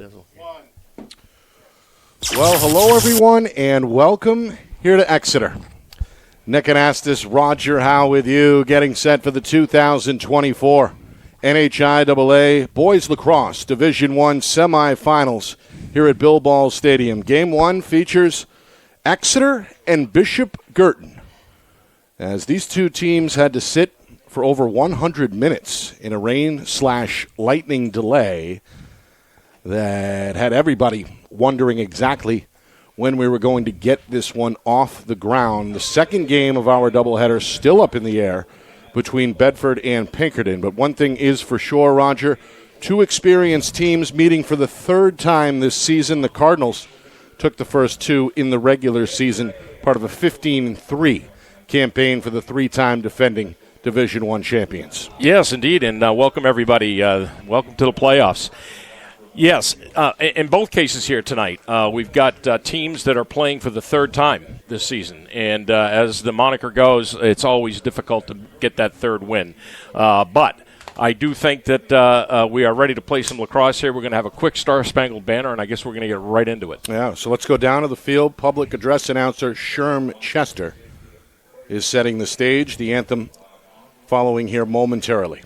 Dizzle. Well, hello, everyone, and welcome here to Exeter. Nick Anastas, Roger Howe with you, getting set for the 2024 NHIAA Boys Lacrosse Division I Semifinals here at Bill Ball Stadium. Game 1 features Exeter and Bishop Guertin, as these two teams had to sit for over 100 minutes in a rain/lightning delay that had everybody wondering exactly when we were going to get this one off the ground. The second game of our doubleheader still up in the air between Bedford and Pinkerton. But one thing is for sure, Roger, two experienced teams meeting for the third time this season. The Cardinals took the first two in the regular season, part of a 15-3 campaign for the three-time defending Division I champions. Yes, indeed, and welcome everybody. Welcome to the playoffs. Yes, in both cases here tonight, we've got teams that are playing for the third time this season. And as the moniker goes, it's always difficult to get that third win. But I do think that we are ready to play some lacrosse here. We're going to have a quick Star-Spangled Banner, and I guess we're going to get right into it. Yeah, so let's go down to the field. Public address announcer Sherm Chester is setting the stage. The anthem following here momentarily.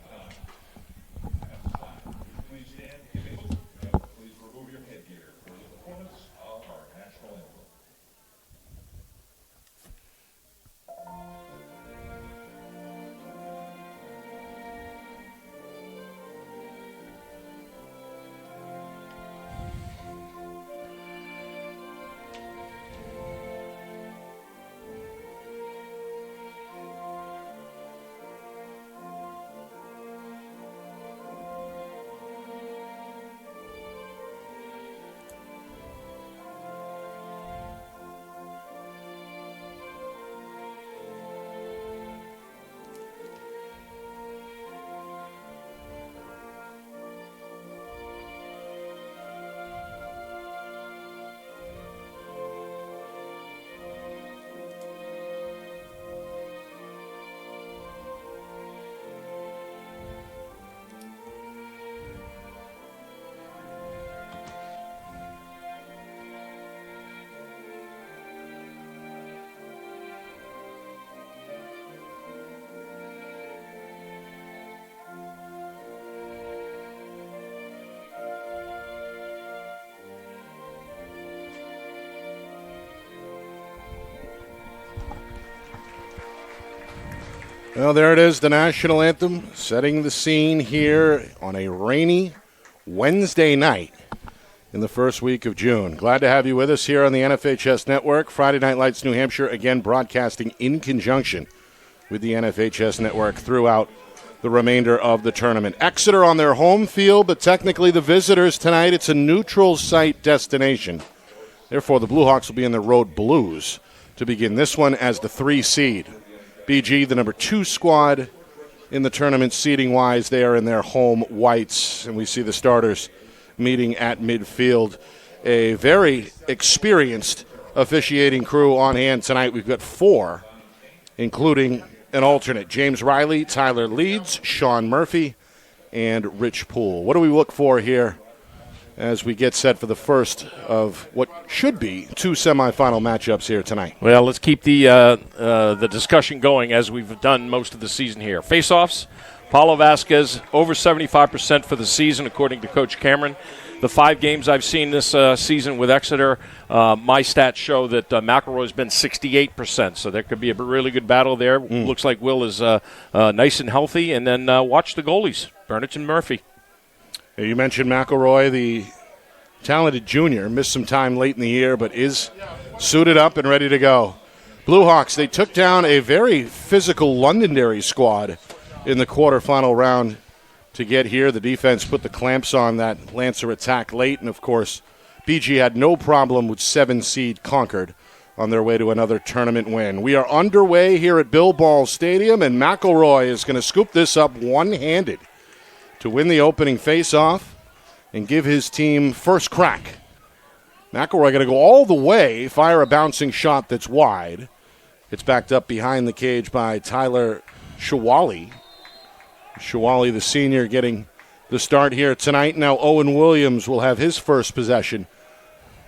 Well, there it is, the national anthem, setting the scene here on a rainy Wednesday night in the first week of June. Glad to have you with us here on the NFHS Network. Friday Night Lights New Hampshire, again broadcasting in conjunction with the NFHS Network throughout the remainder of the tournament. Exeter on their home field, but technically the visitors tonight, it's a neutral site destination. Therefore, the Blue Hawks will be in the road blues to begin this one as the 3 seed. BG, the number 2 squad in the tournament seeding-wise, they are in their home whites, and we see the starters meeting at midfield. A very experienced officiating crew on hand tonight. We've got 4, including an alternate. James Riley, Tyler Leeds, Sean Murphy, and Rich Poole. What do we look for here as we get set for the first of what should be 2 semifinal matchups here tonight? Well, let's keep the discussion going as we've done most of the season here. Face-offs, Paulo Vasquez, over 75% for the season, according to Coach Cameron. The 5 games I've seen this season with Exeter, my stats show that McElroy's been 68%, so there could be a really good battle there. Looks like Will is nice and healthy. And then watch the goalies, Burnett and Murphy. You mentioned McElroy, the talented junior, missed some time late in the year, but is suited up and ready to go. Blue Hawks, they took down a very physical Londonderry squad in the quarterfinal round to get here. The defense put the clamps on that Lancer attack late, and of course, BG had no problem with 7-seed Concord on their way to another tournament win. We are underway here at Bill Ball Stadium, and McElroy is going to scoop this up one-handed to win the opening face-off and give his team first crack. McElroy going to go all the way, fire a bouncing shot that's wide. It's backed up behind the cage by Tyler Shawali. Shawali, the senior, getting the the start here tonight. Now Owen Williams will have his first possession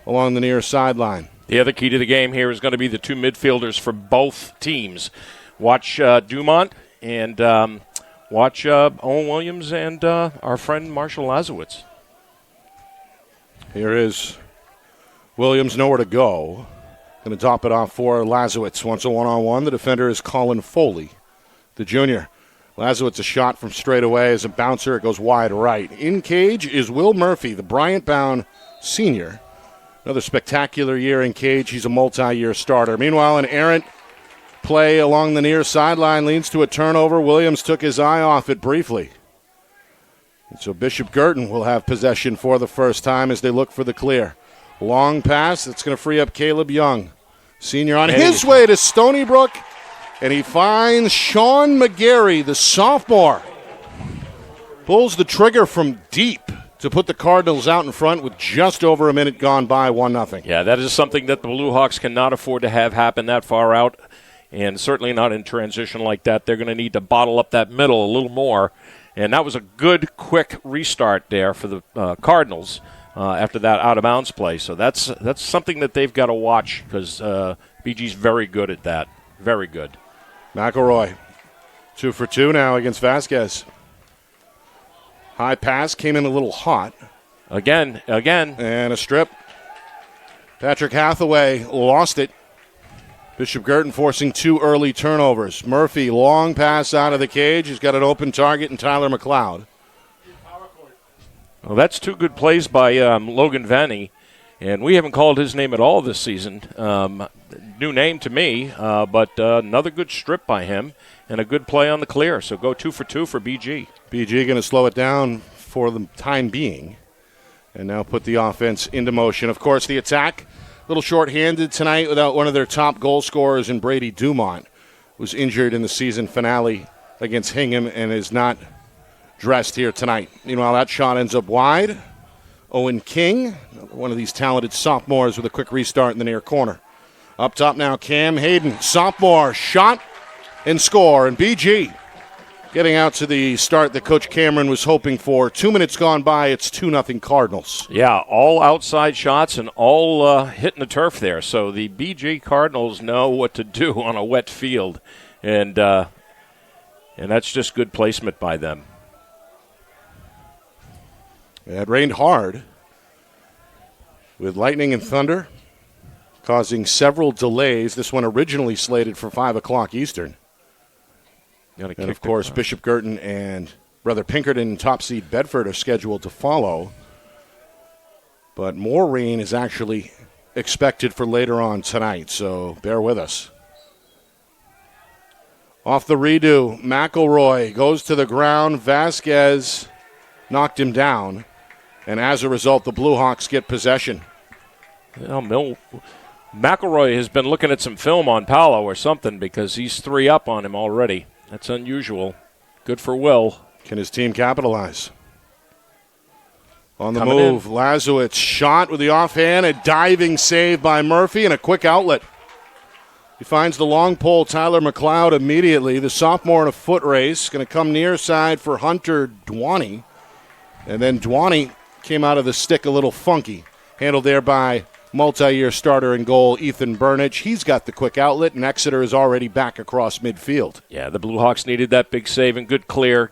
along the near sideline. The other key to the game here is going to be the two midfielders for both teams. Watch Dumont and watch Owen Williams and our friend Marshall Lazowitz. Here is Williams, nowhere to go. Going to top it off for Lazowitz. Wants a one-on-one. The defender is Colin Foley, the junior. Lazowitz a shot from straight away as a bouncer. It goes wide right. In cage is Will Murphy, the Bryant-bound senior. Another spectacular year in cage. He's a multi-year starter. Meanwhile, an errant play along the near sideline leads to a turnover. Williams took his eye off it briefly. And so Bishop Guertin will have possession for the first time as they look for the clear. Long pass. That's going to free up Caleb Young, senior, on his way to Stony Brook. And he finds Sean McGarry, the sophomore. Pulls the trigger from deep to put the Cardinals out in front with just over a minute gone by, 1-0. Yeah, that is something that the Blue Hawks cannot afford to have happen that far out, and certainly not in transition like that. They're going to need to bottle up that middle a little more. And that was a good, quick restart there for the Cardinals after that out-of-bounds play. So that's something that they've got to watch because BG's very good at that. Very good. McElroy, 2 for 2 now against Vasquez. High pass came in a little hot. Again. And a strip. Patrick Hathaway lost it. Bishop Guertin forcing 2 early turnovers. Murphy, long pass out of the cage. He's got an open target in Tyler McLeod. Well, that's 2 good plays by Logan Vanny, and we haven't called his name at all this season. New name to me, but another good strip by him and a good play on the clear. So go 2 for 2 for BG. BG going to slow it down for the time being and now put the offense into motion. Of course, the attack, a little short-handed tonight without one of their top goal scorers in Brady Dumont, was injured in the season finale against Hingham and is not dressed here tonight. Meanwhile, that shot ends up wide. Owen King, one of these talented sophomores, with a quick restart in the near corner. Up top now, Cam Hayden, sophomore, shot and score. And BG getting out to the start that Coach Cameron was hoping for. 2 minutes gone by, it's 2-0 Cardinals. Yeah, all outside shots and all hitting the turf there. So the BG Cardinals know what to do on a wet field. And that's just good placement by them. It rained hard with lightning and thunder, causing several delays. This one originally slated for 5 o'clock Eastern. And, of course, Bishop Guertin and Brother Pinkerton, top seed Bedford, are scheduled to follow. But more rain is actually expected for later on tonight, so bear with us. Off the redo, McElroy goes to the ground. Vasquez knocked him down. And as a result, the Blue Hawks get possession. McElroy has been looking at some film on Paolo or something because he's 3 up on him already. That's unusual. Good for Will. Can his team capitalize? On the move, Lazowitz shot with the offhand, a diving save by Murphy, and a quick outlet. He finds the long pole, Tyler McLeod, immediately. The sophomore in a foot race, going to come near side for Hunter Dwani. And then Dwani came out of the stick a little funky. Handled there by multi-year starter in goal, Ethan Burnage. He's got the quick outlet, and Exeter is already back across midfield. Yeah, the Blue Hawks needed that big save and good clear.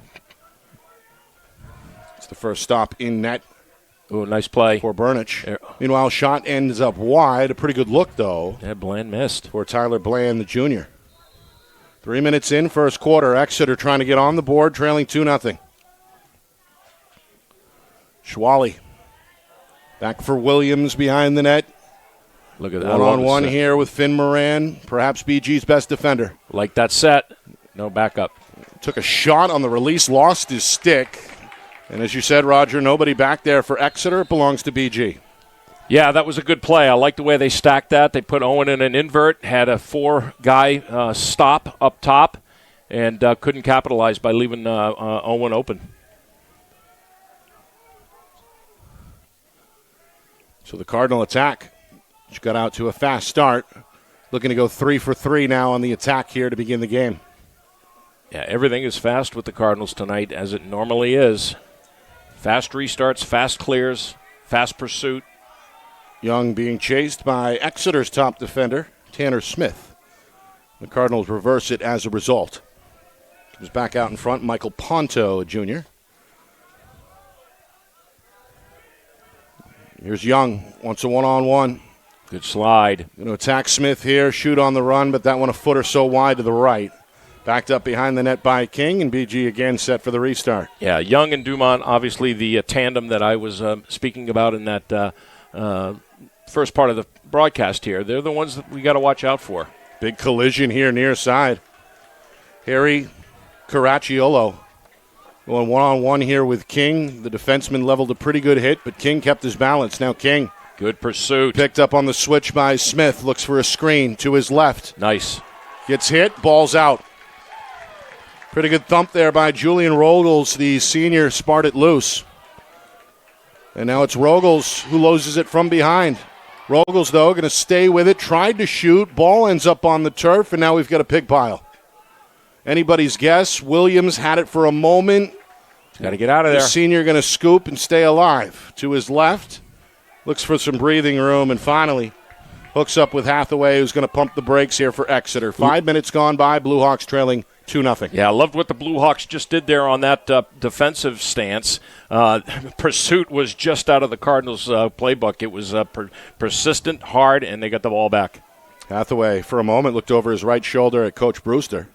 It's the first stop in net. Oh, nice play for Burnage. Meanwhile, shot ends up wide. A pretty good look, though. Yeah, Bland missed. For Tyler Bland, the junior. 3 minutes in, first quarter. Exeter trying to get on the board, trailing 2-0. Schwally. Back for Williams behind the net. Look at that. One-on-one here with Finn Moran, perhaps BG's best defender. Like that set. No backup. Took a shot on the release, lost his stick. And as you said, Roger, nobody back there for Exeter. It belongs to BG. Yeah, that was a good play. I like the way they stacked that. They put Owen in an invert, had a 4-guy stop up top, and couldn't capitalize by leaving Owen open. So the Cardinal attack, which got out to a fast start, looking to go 3 for 3 now on the attack here to begin the game. Yeah, everything is fast with the Cardinals tonight, as it normally is. Fast restarts, fast clears, fast pursuit. Young being chased by Exeter's top defender, Tanner Smith. The Cardinals reverse it as a result. Comes back out in front, Michael Ponto, a junior. Here's Young, wants a one-on-one. Good slide. Going to attack Smith here, shoot on the run, but that one a foot or so wide to the right. Backed up behind the net by King, and BG again set for the restart. Yeah, Young and Dumont, obviously the tandem that I was speaking about in that first part of the broadcast here. They're the ones that we got to watch out for. Big collision here near side. Harry Caracciolo going one-on-one here with King. The defenseman leveled a pretty good hit, but King kept his balance. Now King. Good pursuit. Picked up on the switch by Smith. Looks for a screen to his left. Nice. Gets hit. Ball's out. Pretty good thump there by Julian Rogels, the senior, sparred it loose. And now it's Rogels who loses it from behind. Rogels, though, going to stay with it. Tried to shoot. Ball ends up on the turf, and now we've got a pig pile. Anybody's guess. Williams had it for a moment. Got to get out of there. The senior going to scoop and stay alive. To his left. Looks for some breathing room, and finally hooks up with Hathaway, who's going to pump the brakes here for Exeter. 5 minutes gone by. Blue Hawks trailing 2-0. Yeah, I loved what the Blue Hawks just did there on that defensive stance. Pursuit was just out of the Cardinals' playbook. It was persistent, hard, and they got the ball back. Hathaway, for a moment, looked over his right shoulder at Coach Brewster.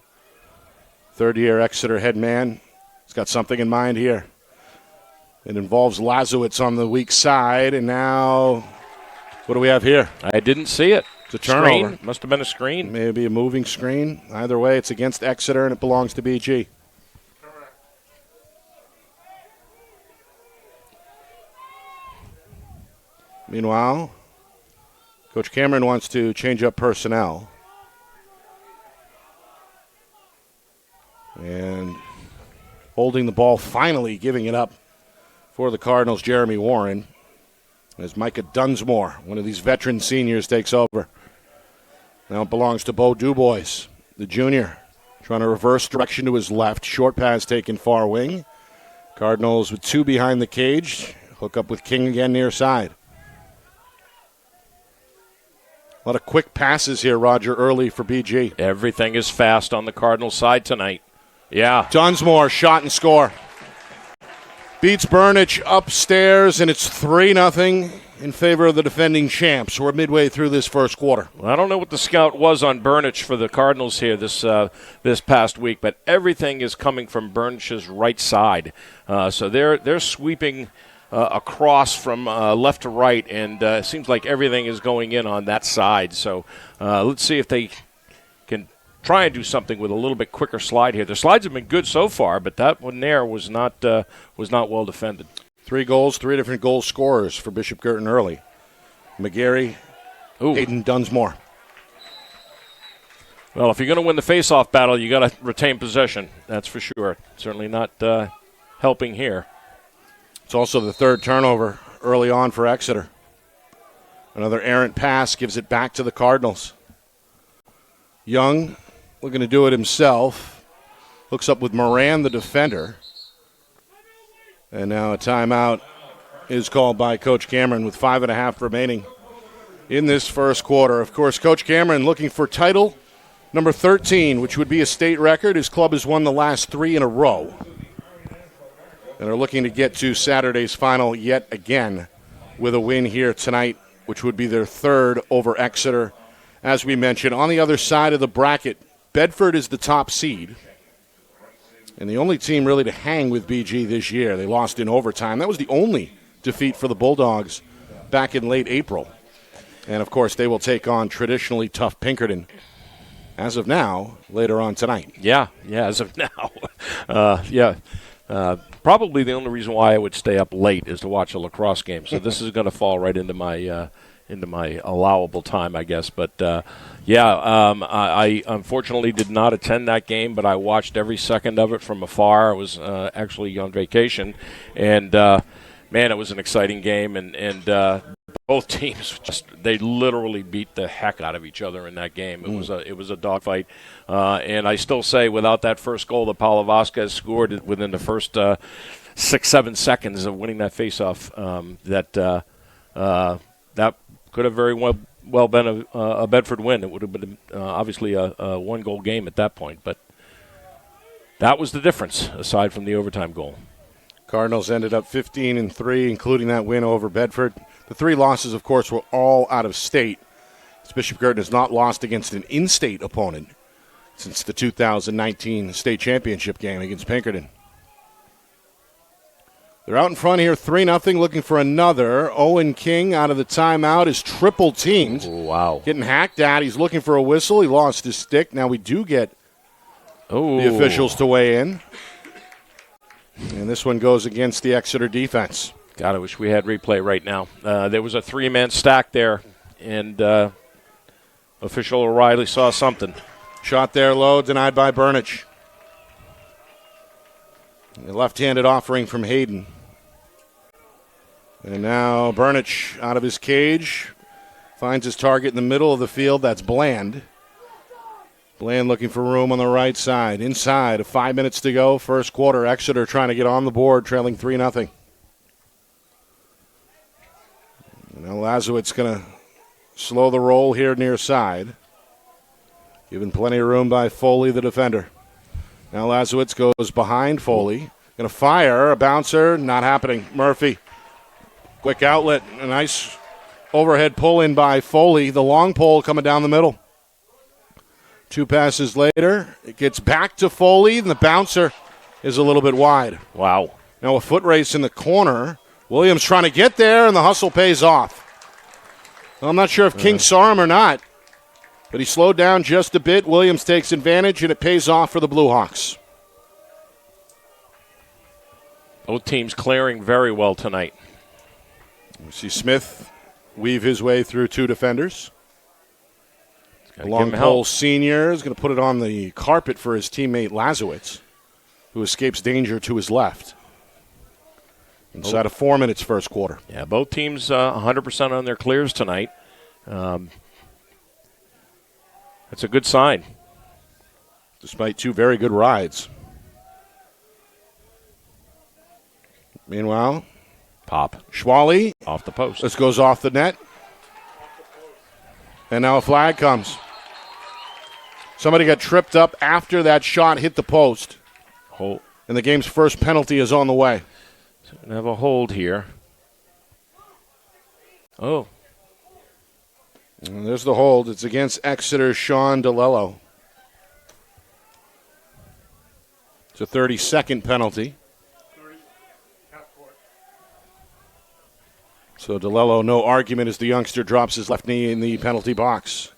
Third-year Exeter head man. He's got something in mind here. It involves Lazowitz on the weak side, and now what do we have here? I didn't see it. It's a turnover. Screen. Must have been a screen. Maybe a moving screen. Either way, it's against Exeter, and it belongs to BG. Meanwhile, Coach Cameron wants to change up personnel. And holding the ball, finally giving it up for the Cardinals, Jeremy Warren, as Micah Dunsmore, one of these veteran seniors, takes over. Now it belongs to Beau Dubois, the junior, trying to reverse direction to his left. Short pass taken far wing. Cardinals with two behind the cage. Hook up with King again near side. A lot of quick passes here, Roger, early for BG. Everything is fast on the Cardinals side tonight. Yeah. Dunsmore, shot and score. Beats Burnich upstairs, and it's 3-0 in favor of the defending champs. We're midway through this first quarter. Well, I don't know what the scout was on Burnich for the Cardinals here this past week, but everything is coming from Burnich's right side. So they're sweeping across from left to right, and it seems like everything is going in on that side. So let's see if they can try and do something with a little bit quicker slide here. The slides have been good so far, but that one there was not well defended. 3 goals, 3 different goal scorers for Bishop Guertin early. McGarry, Hayden Dunsmore. Well, if you're going to win the face-off battle, you got to retain possession. That's for sure. Certainly not helping here. It's also the third turnover early on for Exeter. Another errant pass gives it back to the Cardinals. Young looking to do it himself. Hooks up with Moran, the defender. And now a timeout is called by Coach Cameron with 5.5 remaining in this first quarter. Of course, Coach Cameron looking for title number 13, which would be a state record. His club has won the last 3 in a row and are looking to get to Saturday's final yet again with a win here tonight, which would be their third over Exeter. As we mentioned, on the other side of the bracket, Bedford is the top seed and the only team really to hang with BG this year. They lost in overtime. That was the only defeat for the Bulldogs back in late April. And, of course, they will take on traditionally tough Pinkerton as of now, later on tonight. Yeah, as of now. Probably the only reason why I would stay up late is to watch a lacrosse game. So this is going to fall right into my allowable time, I guess. But, I unfortunately did not attend that game, but I watched every second of it from afar. I was actually on vacation. And, man, it was an exciting game. And both teams, they literally beat the heck out of each other in that game. It was a dogfight. And I still say without that first goal that Paulo Vasquez scored within the first 6-7 seconds of winning that faceoff. That could have very well been a Bedford win. It would have been obviously a one-goal game at that point, but that was the difference, aside from the overtime goal. Cardinals ended up 15-3, including that win over Bedford. The 3 losses, of course, were all out of state. Bishop Guertin has not lost against an in-state opponent since the 2019 state championship game against Pinkerton. They're out in front here, 3-0, looking for another. Owen King out of the timeout is triple teamed. Oh, wow. Getting hacked at. He's looking for a whistle. He lost his stick. Now we do get the officials to weigh in. And this one goes against the Exeter defense. God, I wish we had replay right now. There was a 3-man stack there, and official O'Reilly saw something. Shot there low, denied by Burnich. A left-handed offering from Hayden. And now Burnich out of his cage. Finds his target in the middle of the field. That's Bland. Bland looking for room on the right side. Inside, 5 minutes to go. First quarter, Exeter trying to get on the board, trailing 3-0. Now Lazowitz going to slow the roll here near side. Given plenty of room by Foley, the defender. Now Lazowitz goes behind Foley. Going to fire. A bouncer. Not happening. Murphy. Quick outlet. A nice overhead pull in by Foley. The long pole coming down the middle. 2 passes later. It gets back to Foley, and the bouncer is a little bit wide. Wow. Now a foot race in the corner. Williams trying to get there, and the hustle pays off. Well, I'm not sure if King saw him or not, but he slowed down just a bit. Williams takes advantage, and it pays off for the Blue Hawks. Both teams clearing very well tonight. We see Smith weave his way through 2 defenders. Long pole senior is going to put it on the carpet for his teammate Lazowitz, who escapes danger to his left. Inside of 4 minutes first quarter. Yeah, both teams 100% on their clears tonight. That's a good sign. Despite 2 very good rides. Meanwhile, Pop. Schwally. Off the post. This goes off the net. And now a flag comes. Somebody got tripped up after that shot hit the post. Hold. And the game's first penalty is on the way. So we're going to have a hold here. Oh. And there's the hold. It's against Exeter's Sean DeLello. It's a 30-second penalty. So DeLello, no argument as the youngster drops his left knee in the penalty box.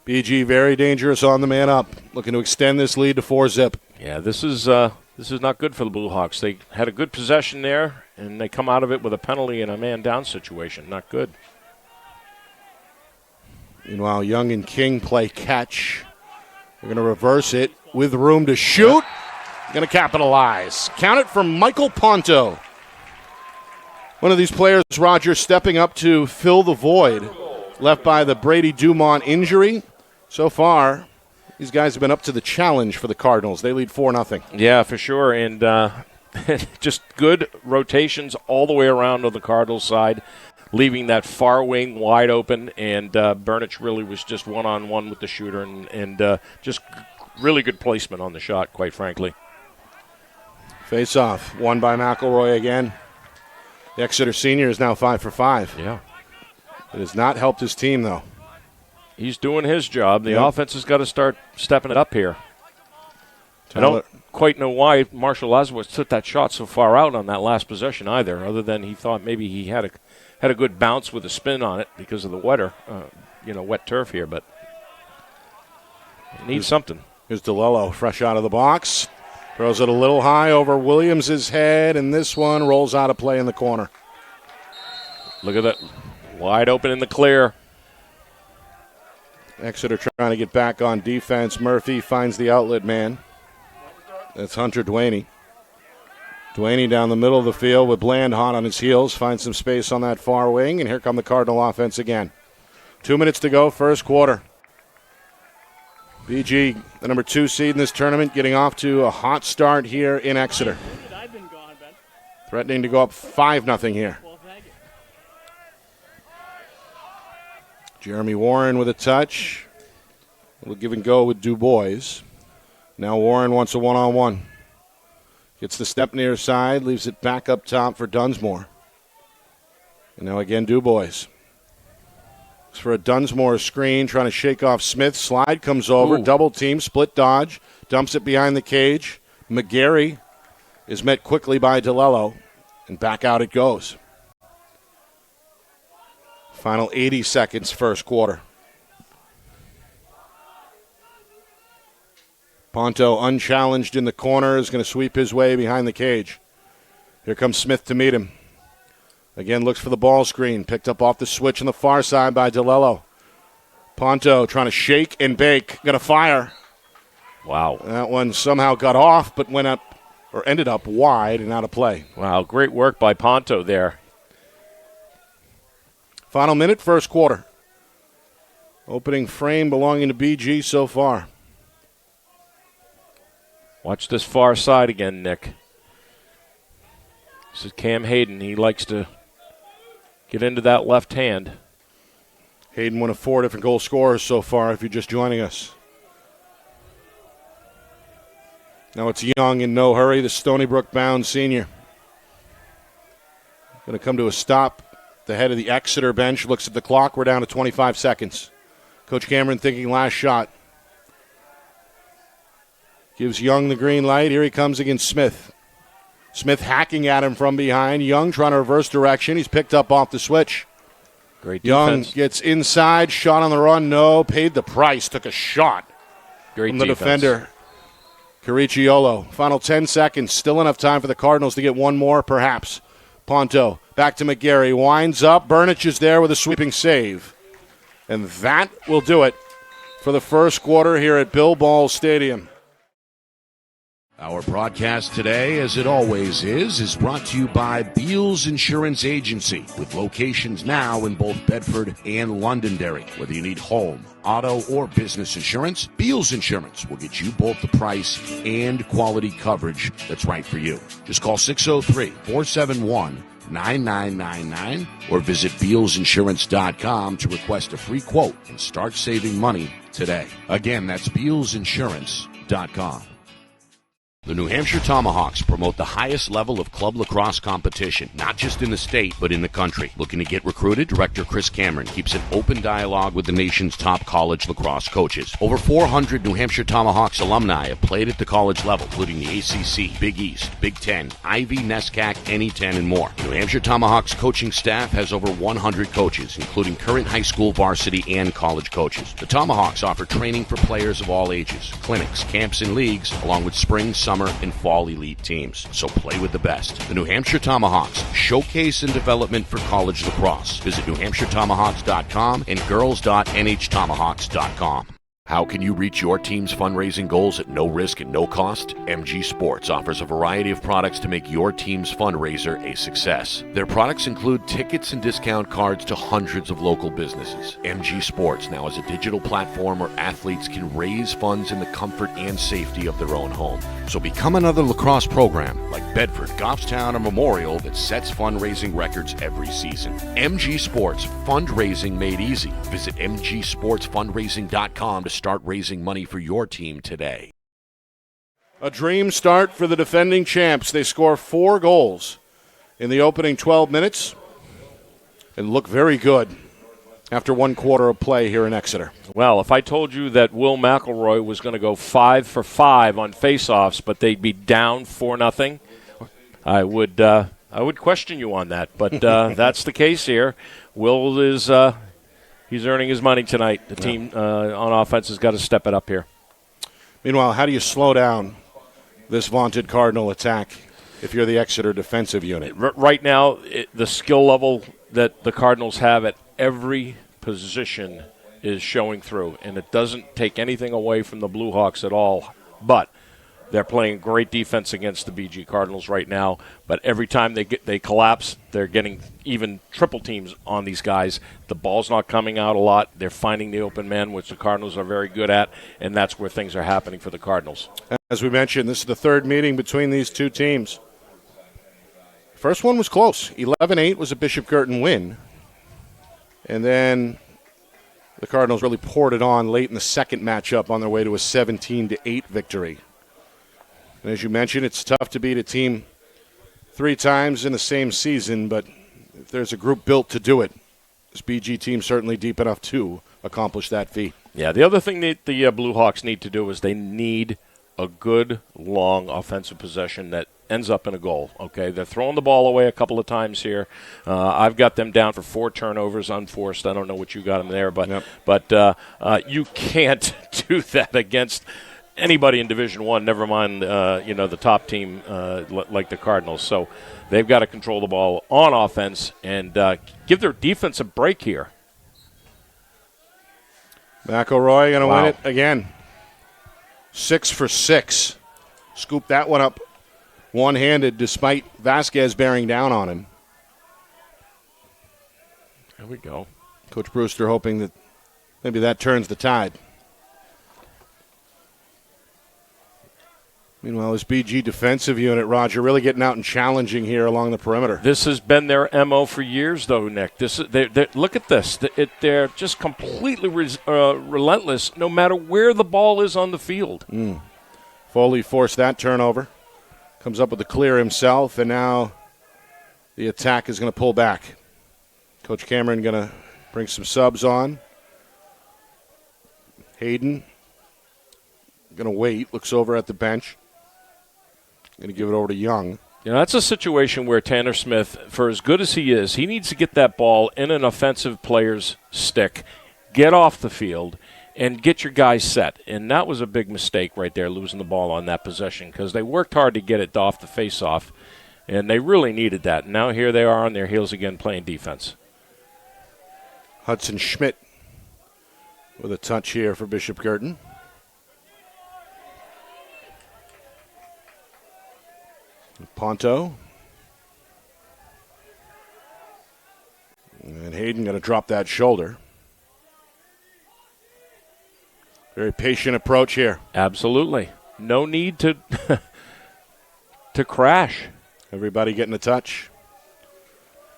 BG very dangerous on the man up, looking to extend this lead to 4-zip. Yeah, this is not good for the Blue Hawks. They had a good possession there, and they come out of it with a penalty and a man down situation. Not good. Meanwhile, Young and King play catch. They're going to reverse it with room to shoot. Going to capitalize. Count it from Michael Ponto. One of these players, Roger, stepping up to fill the void left by the Brady Dumont injury. So far, these guys have been up to the challenge for the Cardinals. They lead 4-0. Yeah, for sure. And just good rotations all the way around on the Cardinals side, leaving that far wing wide open. And Burnich really was just one-on-one with the shooter and just really good placement on the shot, quite frankly. Face-off, won by McElroy again. The Exeter senior is now 5 for 5. Yeah. It has not helped his team, though. He's doing his job. The offense has got to start stepping it up here. I don't quite know why Marshall Lazowitz took that shot so far out on that last possession either, other than he thought maybe he had a good bounce with a spin on it because of the wet turf here, but he needs something. Here's DeLello, fresh out of the box. Throws it a little high over Williams' head, and this one rolls out of play in the corner. Look at that. Wide open in the clear. Exeter trying to get back on defense. Murphy finds the outlet man. That's Hunter Duaney. Duaney down the middle of the field with Bland hot on his heels. Finds some space on that far wing, and here come the Cardinal offense again. 2 minutes to go, first quarter. BG, the number 2 seed in this tournament, getting off to a hot start here in Exeter. threatening to go up 5-0 here. Jeremy Warren with a touch. A little give and go with Du Bois. Now Warren wants a one-on-one. Gets the step near side, leaves it back up top for Dunsmore. And now again Du Bois. Looks for a Dunsmore screen, trying to shake off Smith. Slide comes over, double team, split dodge, dumps it behind the cage. McGarry is met quickly by DeLello, and back out it goes. Final 80 seconds, first quarter. Ponto, unchallenged in the corner, is going to sweep his way behind the cage. Here comes Smith to meet him. Again, looks for the ball screen. Picked up off the switch on the far side by DeLello. Ponto trying to shake and bake. Going to fire. Wow. That one somehow got off, but went up, or ended up wide and out of play. Wow, great work by Ponto there. Final minute, first quarter. Opening frame belonging to BG so far. Watch this far side again, Nick. This is Cam Hayden. He likes to get into that left hand. Hayden, one of 4 different goal scorers so far, if you're just joining us. Now it's Young in no hurry, the Stony Brook-bound senior. Going to come to a stop. The head of the Exeter bench looks at the clock. We're down to 25 seconds. Coach Cameron thinking last shot. Gives Young the green light. Here he comes against Smith. Smith hacking at him from behind. Young trying to reverse direction. He's picked up off the switch. Great defense. Young gets inside. Shot on the run. No. Paid the price. Took a shot Great from the defense. defender. Caricciolo. Final 10 seconds. Still enough time for the Cardinals to get one more, perhaps. Ponto. Back to McGarry. Winds up. Burnich is there with a sweeping save. And that will do it for the first quarter here at Bill Ball Stadium. Our broadcast today, as it always is brought to you by Beals Insurance Agency, with locations now in both Bedford and Londonderry. Whether you need home, auto, or business insurance, Beals Insurance will get you both the price and quality coverage that's right for you. Just call 603-471-9999 or visit BealsInsurance.com to request a free quote and start saving money today. Again, that's BealsInsurance.com. The New Hampshire Tomahawks promote the highest level of club lacrosse competition, not just in the state, but in the country. Looking to get recruited? Director Chris Cameron keeps an open dialogue with the nation's top college lacrosse coaches. Over 400 New Hampshire Tomahawks alumni have played at the college level, including the ACC, Big East, Big Ten, Ivy, NESCAC, NE10, and more. The New Hampshire Tomahawks coaching staff has over 100 coaches, including current high school varsity and college coaches. The Tomahawks offer training for players of all ages, clinics, camps, and leagues, along with spring, summer, and fall elite teams. So play with the best. The New Hampshire Tomahawks, showcase and development for college lacrosse. Visit NewHampshireTomahawks.com and girls.nhtomahawks.com. How can you reach your team's fundraising goals at no risk and no cost? MG Sports offers a variety of products to make your team's fundraiser a success. Their products include tickets and discount cards to hundreds of local businesses. MG Sports now has a digital platform where athletes can raise funds in the comfort and safety of their own home. So become another lacrosse program like Bedford, Goffstown, or Memorial that sets fundraising records every season. MG Sports, fundraising made easy. Visit mgsportsfundraising.com to start raising money for your team today. A dream start for the defending champs. They score 4 goals in the opening 12 minutes and look very good after one quarter of play here in Exeter. Well, if I told you that Will McElroy was going to go 5 for 5 on faceoffs, but they'd be down 4-0, I would question you on that. But that's the case here. Will is he's earning his money tonight. The team on offense has got to step it up here. Meanwhile, how do you slow down this vaunted Cardinal attack if you're the Exeter defensive unit? Right now, the skill level that the Cardinals have at every position is showing through, and it doesn't take anything away from the Blue Hawks at all. But they're playing great defense against the BG Cardinals right now. But every time they collapse, they're getting even triple teams on these guys. The ball's not coming out a lot. They're finding the open man, which the Cardinals are very good at, and that's where things are happening for the Cardinals. As we mentioned, this is the third meeting between these two teams. First one was close. 11-8 was a Bishop Guertin win. And then the Cardinals really poured it on late in the second matchup on their way to a 17-8 victory. And as you mentioned, it's tough to beat a team 3 times in the same season, but if there's a group built to do it, this BG team's certainly deep enough to accomplish that feat. Yeah, the other thing that the Blue Hawks need to do is they need a good, long offensive possession that ends up in a goal. Okay, they're throwing the ball away a couple of times here. I've got them down for 4 turnovers unforced. I don't know what you got them there, but you can't do that against anybody in Division I. Never mind, the top team like the Cardinals. So they've got to control the ball on offense and give their defense a break here. McElroy going to win it again. 6 for 6. Scooped that one up one-handed despite Vasquez bearing down on him. There we go. Coach Brewster hoping that maybe that turns the tide. Meanwhile, this BG defensive unit, Roger, really getting out and challenging here along the perimeter. This has been their MO for years, though, Nick. Look at this. They're just completely relentless no matter where the ball is on the field. Foley forced that turnover. Comes up with the clear himself, and now the attack is going to pull back. Coach Cameron going to bring some subs on. Hayden going to wait, looks over at the bench. Going to give it over to Young. That's a situation where Tanner Smith, for as good as he is, he needs to get that ball in an offensive player's stick, get off the field, and get your guys set. And that was a big mistake right there, losing the ball on that possession, because they worked hard to get it off the face-off, and they really needed that. And now here they are on their heels again playing defense. Hudson Schmidt with a touch here for Bishop Guertin. Ponto. And Hayden going to drop that shoulder. Very patient approach here. Absolutely. No need to to crash. Everybody getting a touch.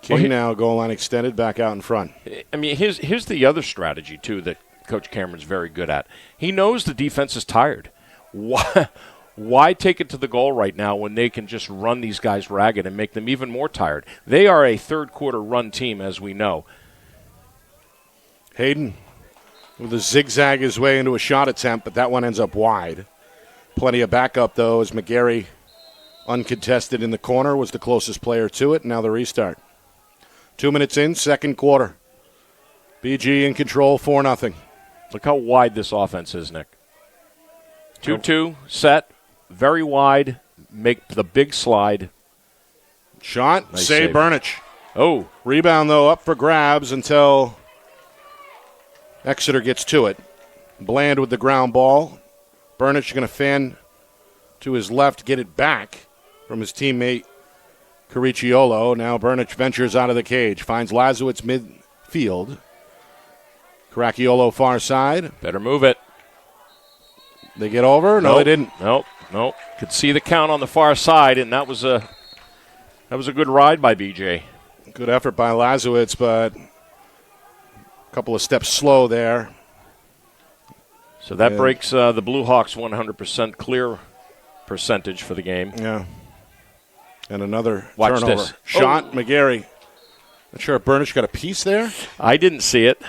King now goal line extended, back out in front. I mean, here's the other strategy, too, that Coach Cameron's very good at. He knows the defense is tired. Why take it to the goal right now when they can just run these guys ragged and make them even more tired? They are a third-quarter run team, as we know. Hayden with a zigzag his way into a shot attempt, but that one ends up wide. Plenty of backup, though, as McGarry, uncontested in the corner, was the closest player to it. Now the restart. 2 minutes in, second quarter. BG in control, 4-0. Look how wide this offense is, Nick. 2-2, set, very wide, make the big slide. Shot, nice save Burnich. Oh. Rebound, though, up for grabs until Exeter gets to it. Bland with the ground ball. Burnich going to fan to his left, get it back from his teammate Caricciolo. Now Burnich ventures out of the cage, finds Lazowitz midfield. Caracciolo far side. Better move it. They get over? No, they didn't. Nope. Could see the count on the far side, and that was a good ride by BJ. Good effort by Lazowitz, but a couple of steps slow there. So that breaks the Blue Hawks 100% clear percentage for the game. Yeah. And another Watch turnover. this. Shot, Magary. Not sure if Burnich got a piece there. I didn't see it.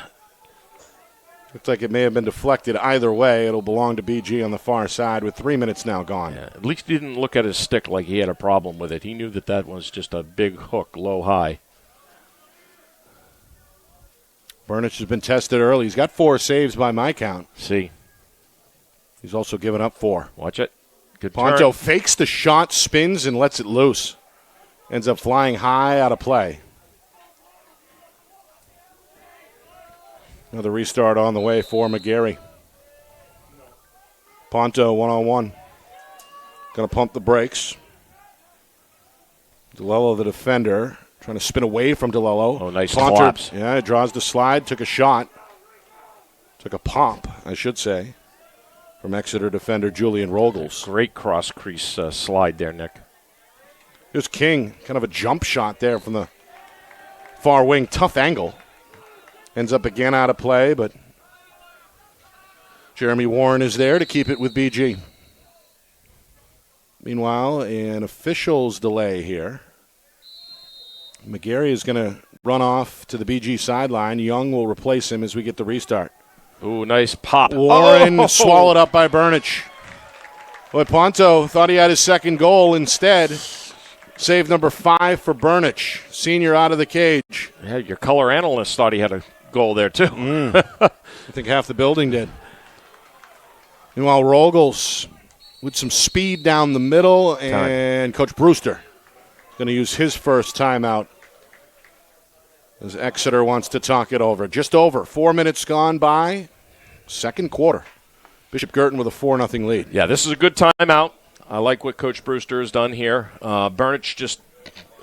Looks like it may have been deflected either way. It'll belong to BG on the far side with 3 minutes now gone. Yeah, at least he didn't look at his stick like he had a problem with it. He knew that was just a big hook, low-high. Burnich has been tested early. He's got 4 saves by my count. See. He's also given up 4. Watch it. Good Ponto turn. fakes the shot, spins, and lets it loose. Ends up flying high out of play. Another restart on the way for McGarry. Ponto one-on-one. Going to pump the brakes. DeLello, the defender, trying to spin away from DeLello. Oh, nice Ponto, collapse. Yeah, draws the slide, took a shot. Took a pop, I should say, from Exeter defender Julian Rogels. Great cross-crease slide there, Nick. Here's King, kind of a jump shot there from the far wing. Tough angle. Ends up again out of play, but Jeremy Warren is there to keep it with BG. Meanwhile, an official's delay here. McGarry is going to run off to the BG sideline. Young will replace him as we get the restart. Ooh, nice pop. Warren swallowed up by Burnich. Boy, Ponto thought he had his second goal. Instead, save number 5 for Burnich. Senior out of the cage. Yeah, your color analyst thought he had a goal there, too. I think half the building did. Meanwhile, Rogels with some speed down the middle, and Coach Brewster going to use his first timeout as Exeter wants to talk it over. Just over 4 minutes gone by, second quarter. Bishop Guertin with a 4-0 lead. Yeah, this is a good timeout. I like what Coach Brewster has done here. Burnich just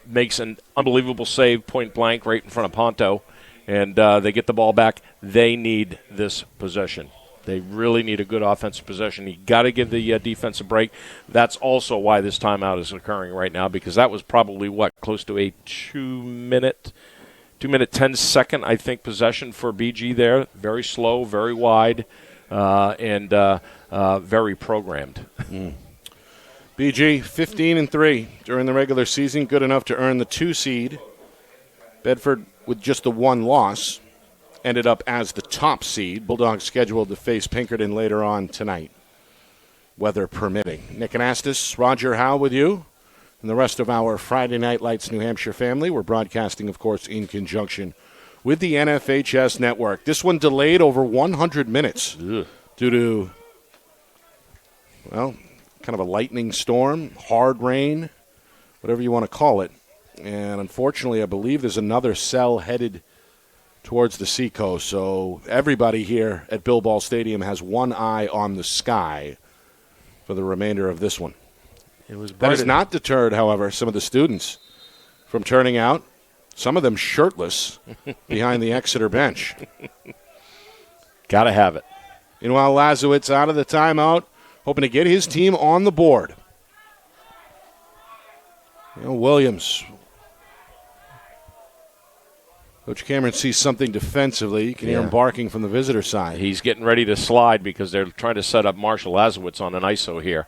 makes an unbelievable save, point blank, right in front of Ponto, and they get the ball back. They need this possession. They really need a good offensive possession. You got to give the defense a break. That's also why this timeout is occurring right now, because that was probably, close to a 2-minute, 10-second, I think, possession for BG there. Very slow, very wide, and very programmed. BG 15-3 during the regular season, good enough to earn the 2 seed. Bedford with just the 1 loss ended up as the top seed. Bulldogs scheduled to face Pinkerton later on tonight, weather permitting. Nick Anastas, Roger Howe with you, and the rest of our Friday Night Lights New Hampshire family. We're broadcasting, of course, in conjunction with the NFHS network. This one delayed over 100 minutes due to, kind of a lightning storm, hard rain, whatever you want to call it. And unfortunately, I believe there's another cell headed towards the seacoast. So everybody here at Bill Ball Stadium has one eye on the sky for the remainder of this one. That has not deterred, however, some of the students from turning out, some of them shirtless, behind the Exeter bench. Got to have it. Meanwhile, Lazowitz out of the timeout, hoping to get his team on the board. Williams. Coach Cameron sees something defensively. You can hear him barking from the visitor side. He's getting ready to slide because they're trying to set up Marshall Lazowitz on an ISO here.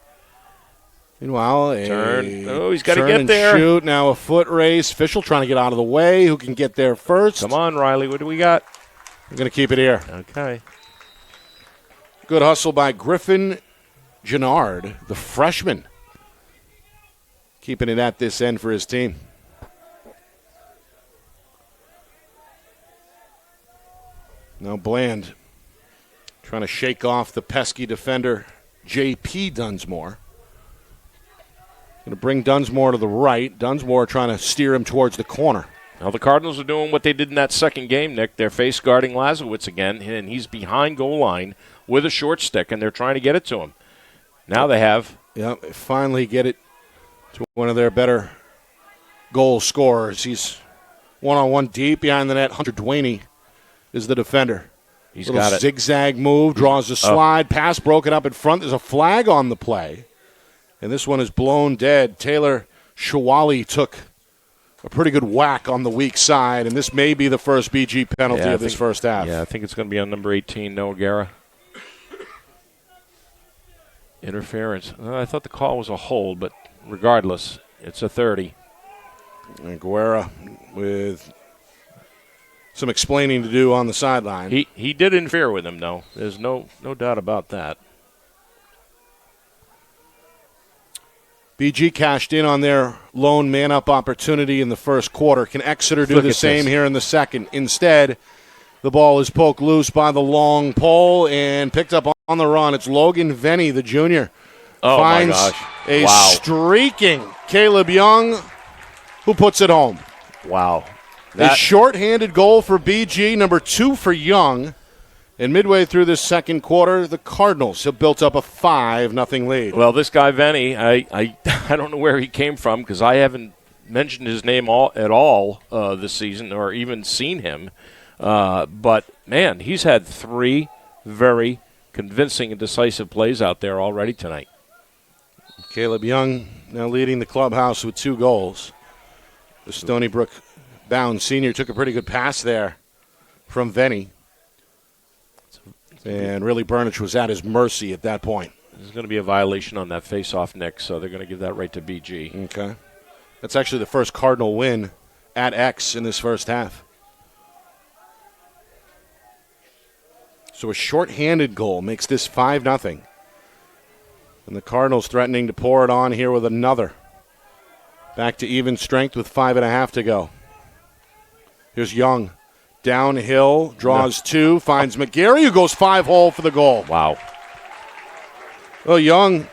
Meanwhile, turn. Oh, he's got to get there. Shoot. Now a foot race. Fischel trying to get out of the way. Who can get there first? Come on, Riley. What do we got? I'm going to keep it here. Okay. Good hustle by Griffin Gennard, the freshman. Keeping it at this end for his team. Now Bland trying to shake off the pesky defender, J.P. Dunsmore. Going to bring Dunsmore to the right. Dunsmore trying to steer him towards the corner. Now the Cardinals are doing what they did in that second game, Nick. They're face guarding Lazowitz again, and he's behind goal line with a short stick, and they're trying to get it to him. Now they have. Yeah, they finally get it to one of their better goal scorers. He's one-on-one deep behind the net. Hunter Dwayne is the defender. He's got it. Zigzag move, draws a slide, pass broken up in front. There's a flag on the play, and this one is blown dead. Taylor Shawali took a pretty good whack on the weak side, and this may be the first BG penalty of this first half. Yeah, I think it's going to be on number 18, Noah Guerra. Interference. I thought the call was a hold, but regardless, it's a 30. And Guerra with some explaining to do on the sideline. He did interfere with him, though. There's no doubt about that. BG cashed in on their lone man-up opportunity in the first quarter. Can Exeter do the same here in the second? Instead, the ball is poked loose by the long pole and picked up on the run. It's Logan Venny, the junior. Finds a streaking Caleb Young, who puts it home. Wow. A short-handed goal for BG, number 2 for Young. And midway through this second quarter, the Cardinals have built up a 5-0 lead. Well, this guy, Venny, I don't know where he came from because I haven't mentioned his name at all this season or even seen him. But, man, he's had 3 very convincing and decisive plays out there already tonight. Caleb Young now leading the clubhouse with 2 goals. The Stony Brook bound senior took a pretty good pass there from Venny. And really Burnich was at his mercy at that point. There's going to be a violation on that face-off, Nick, so they're going to give that right to BG. Okay. That's actually the first Cardinal win at X in this first half. So a shorthanded goal makes this 5-0. And the Cardinals threatening to pour it on here with another. Back to even strength with 5.5 to go. Here's Young. Downhill, draws 2, finds McGarry, who goes 5-hole for the goal. Wow. Well, Young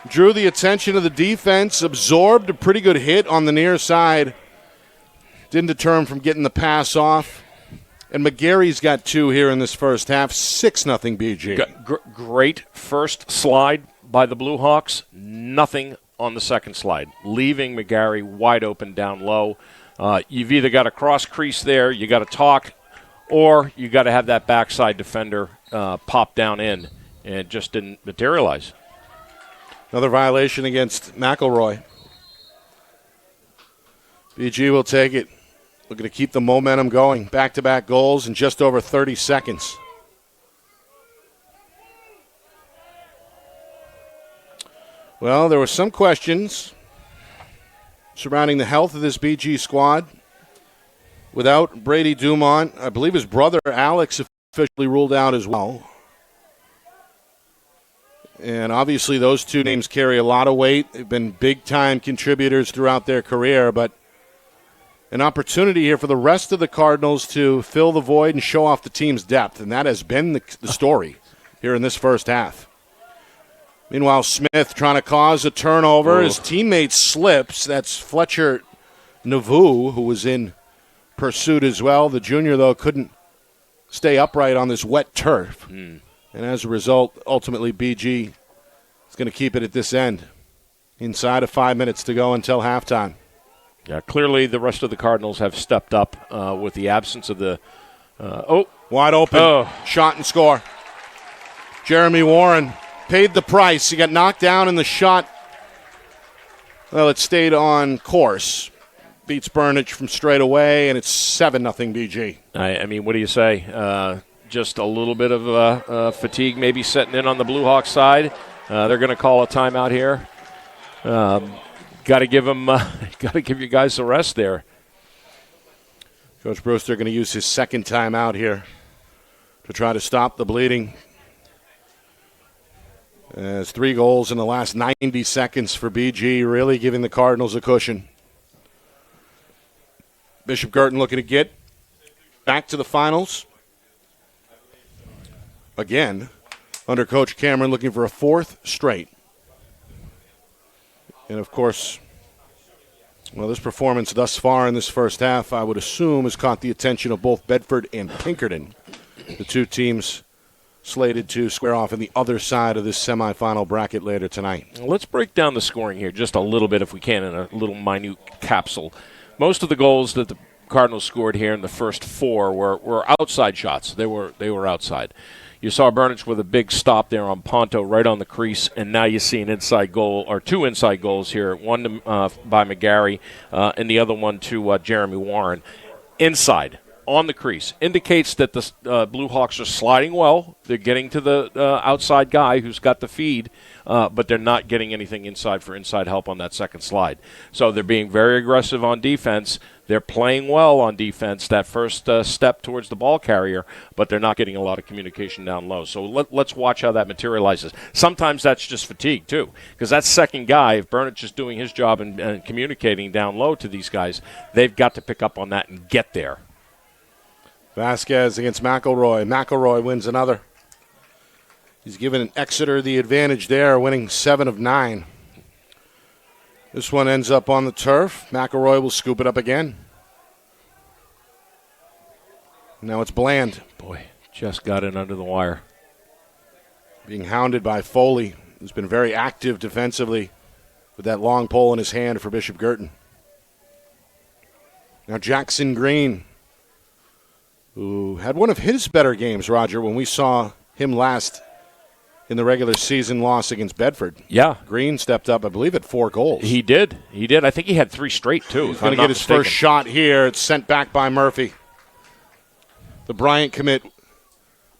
drew the attention of the defense, absorbed a pretty good hit on the near side. Didn't deter him from getting the pass off. And McGarry's got 2 here in this first half. 6-0 BG. Great first slide by the Blue Hawks. Nothing on the second slide, leaving McGarry wide open down low. You've either got a cross crease there, you got to talk, or you got to have that backside defender pop down in, and it just didn't materialize. Another violation against McElroy. BG will take it. Looking to keep the momentum going. Back-to-back goals in just over 30 seconds. Well, there were some questions surrounding the health of this BG squad. Without Brady Dumont, I believe his brother Alex officially ruled out as well. And obviously those 2 names carry a lot of weight. They've been big-time contributors throughout their career, but an opportunity here for the rest of the Cardinals to fill the void and show off the team's depth, and that has been the story here in this first half. Meanwhile, Smith trying to cause a turnover. His teammate slips. That's Fletcher Nauvoo, who was in pursuit as well. The junior, though, couldn't stay upright on this wet turf. And as a result, ultimately, BG is going to keep it at this end. Inside of 5 minutes to go until halftime. Yeah, clearly the rest of the Cardinals have stepped up with the absence of the wide open shot and score. Jeremy Warren paid the price. He got knocked down in the shot. Well, it stayed on course. Beats Burnich from straight away, and it's 7-0 BG. I mean, what do you say? Just a little bit of fatigue maybe setting in on the Blue Hawks side. They're going to call a timeout here. Got to give you guys the rest there. Coach Brewster going to use his second timeout here to try to stop the bleeding. As 3 goals in the last 90 seconds for BG, really giving the Cardinals a cushion. Bishop Guertin looking to get back to the finals. Again, under Coach Cameron, looking for a 4th straight. And, of course, well, this performance thus far in this first half, I would assume, has caught the attention of both Bedford and Pinkerton, the 2 teams slated to square off in the other side of this semifinal bracket later tonight. Let's break down the scoring here just a little bit, if we can, in a little minute capsule. Most of the goals that the Cardinals scored here in the first 4 were outside shots. They were outside. You saw Burnich with a big stop there on Ponto right on the crease, and now you see an inside goal, or 2 inside goals here, one by McGarry and the other one to Jeremy Warren. Inside, on the crease, indicates that the Blue Hawks are sliding well. They're getting to the outside guy who's got the feed, but they're not getting anything inside for inside help on that second slide. So they're being very aggressive on defense. They're playing well on defense, that first step towards the ball carrier, but they're not getting a lot of communication down low. So let's watch how that materializes. Sometimes that's just fatigue, too, because that second guy, if Burnich is doing his job and communicating down low to these guys, they've got to pick up on that and get there. Vasquez against McElroy. McElroy wins another. He's given Exeter the advantage there, winning 7 of 9. This one ends up on the turf. McElroy will scoop it up again. Now it's Bland. Boy, just got in under the wire. Being hounded by Foley, who's been very active defensively with that long pole in his hand for Bishop Guertin. Now Jackson Green, who had one of his better games, Roger, when we saw him last in the regular season loss against Bedford. Yeah. Green stepped up, I believe, at 4 goals. He did. I think he had 3 straight, too. He's going to get his first shot here. It's sent back by Murphy. The Bryant commit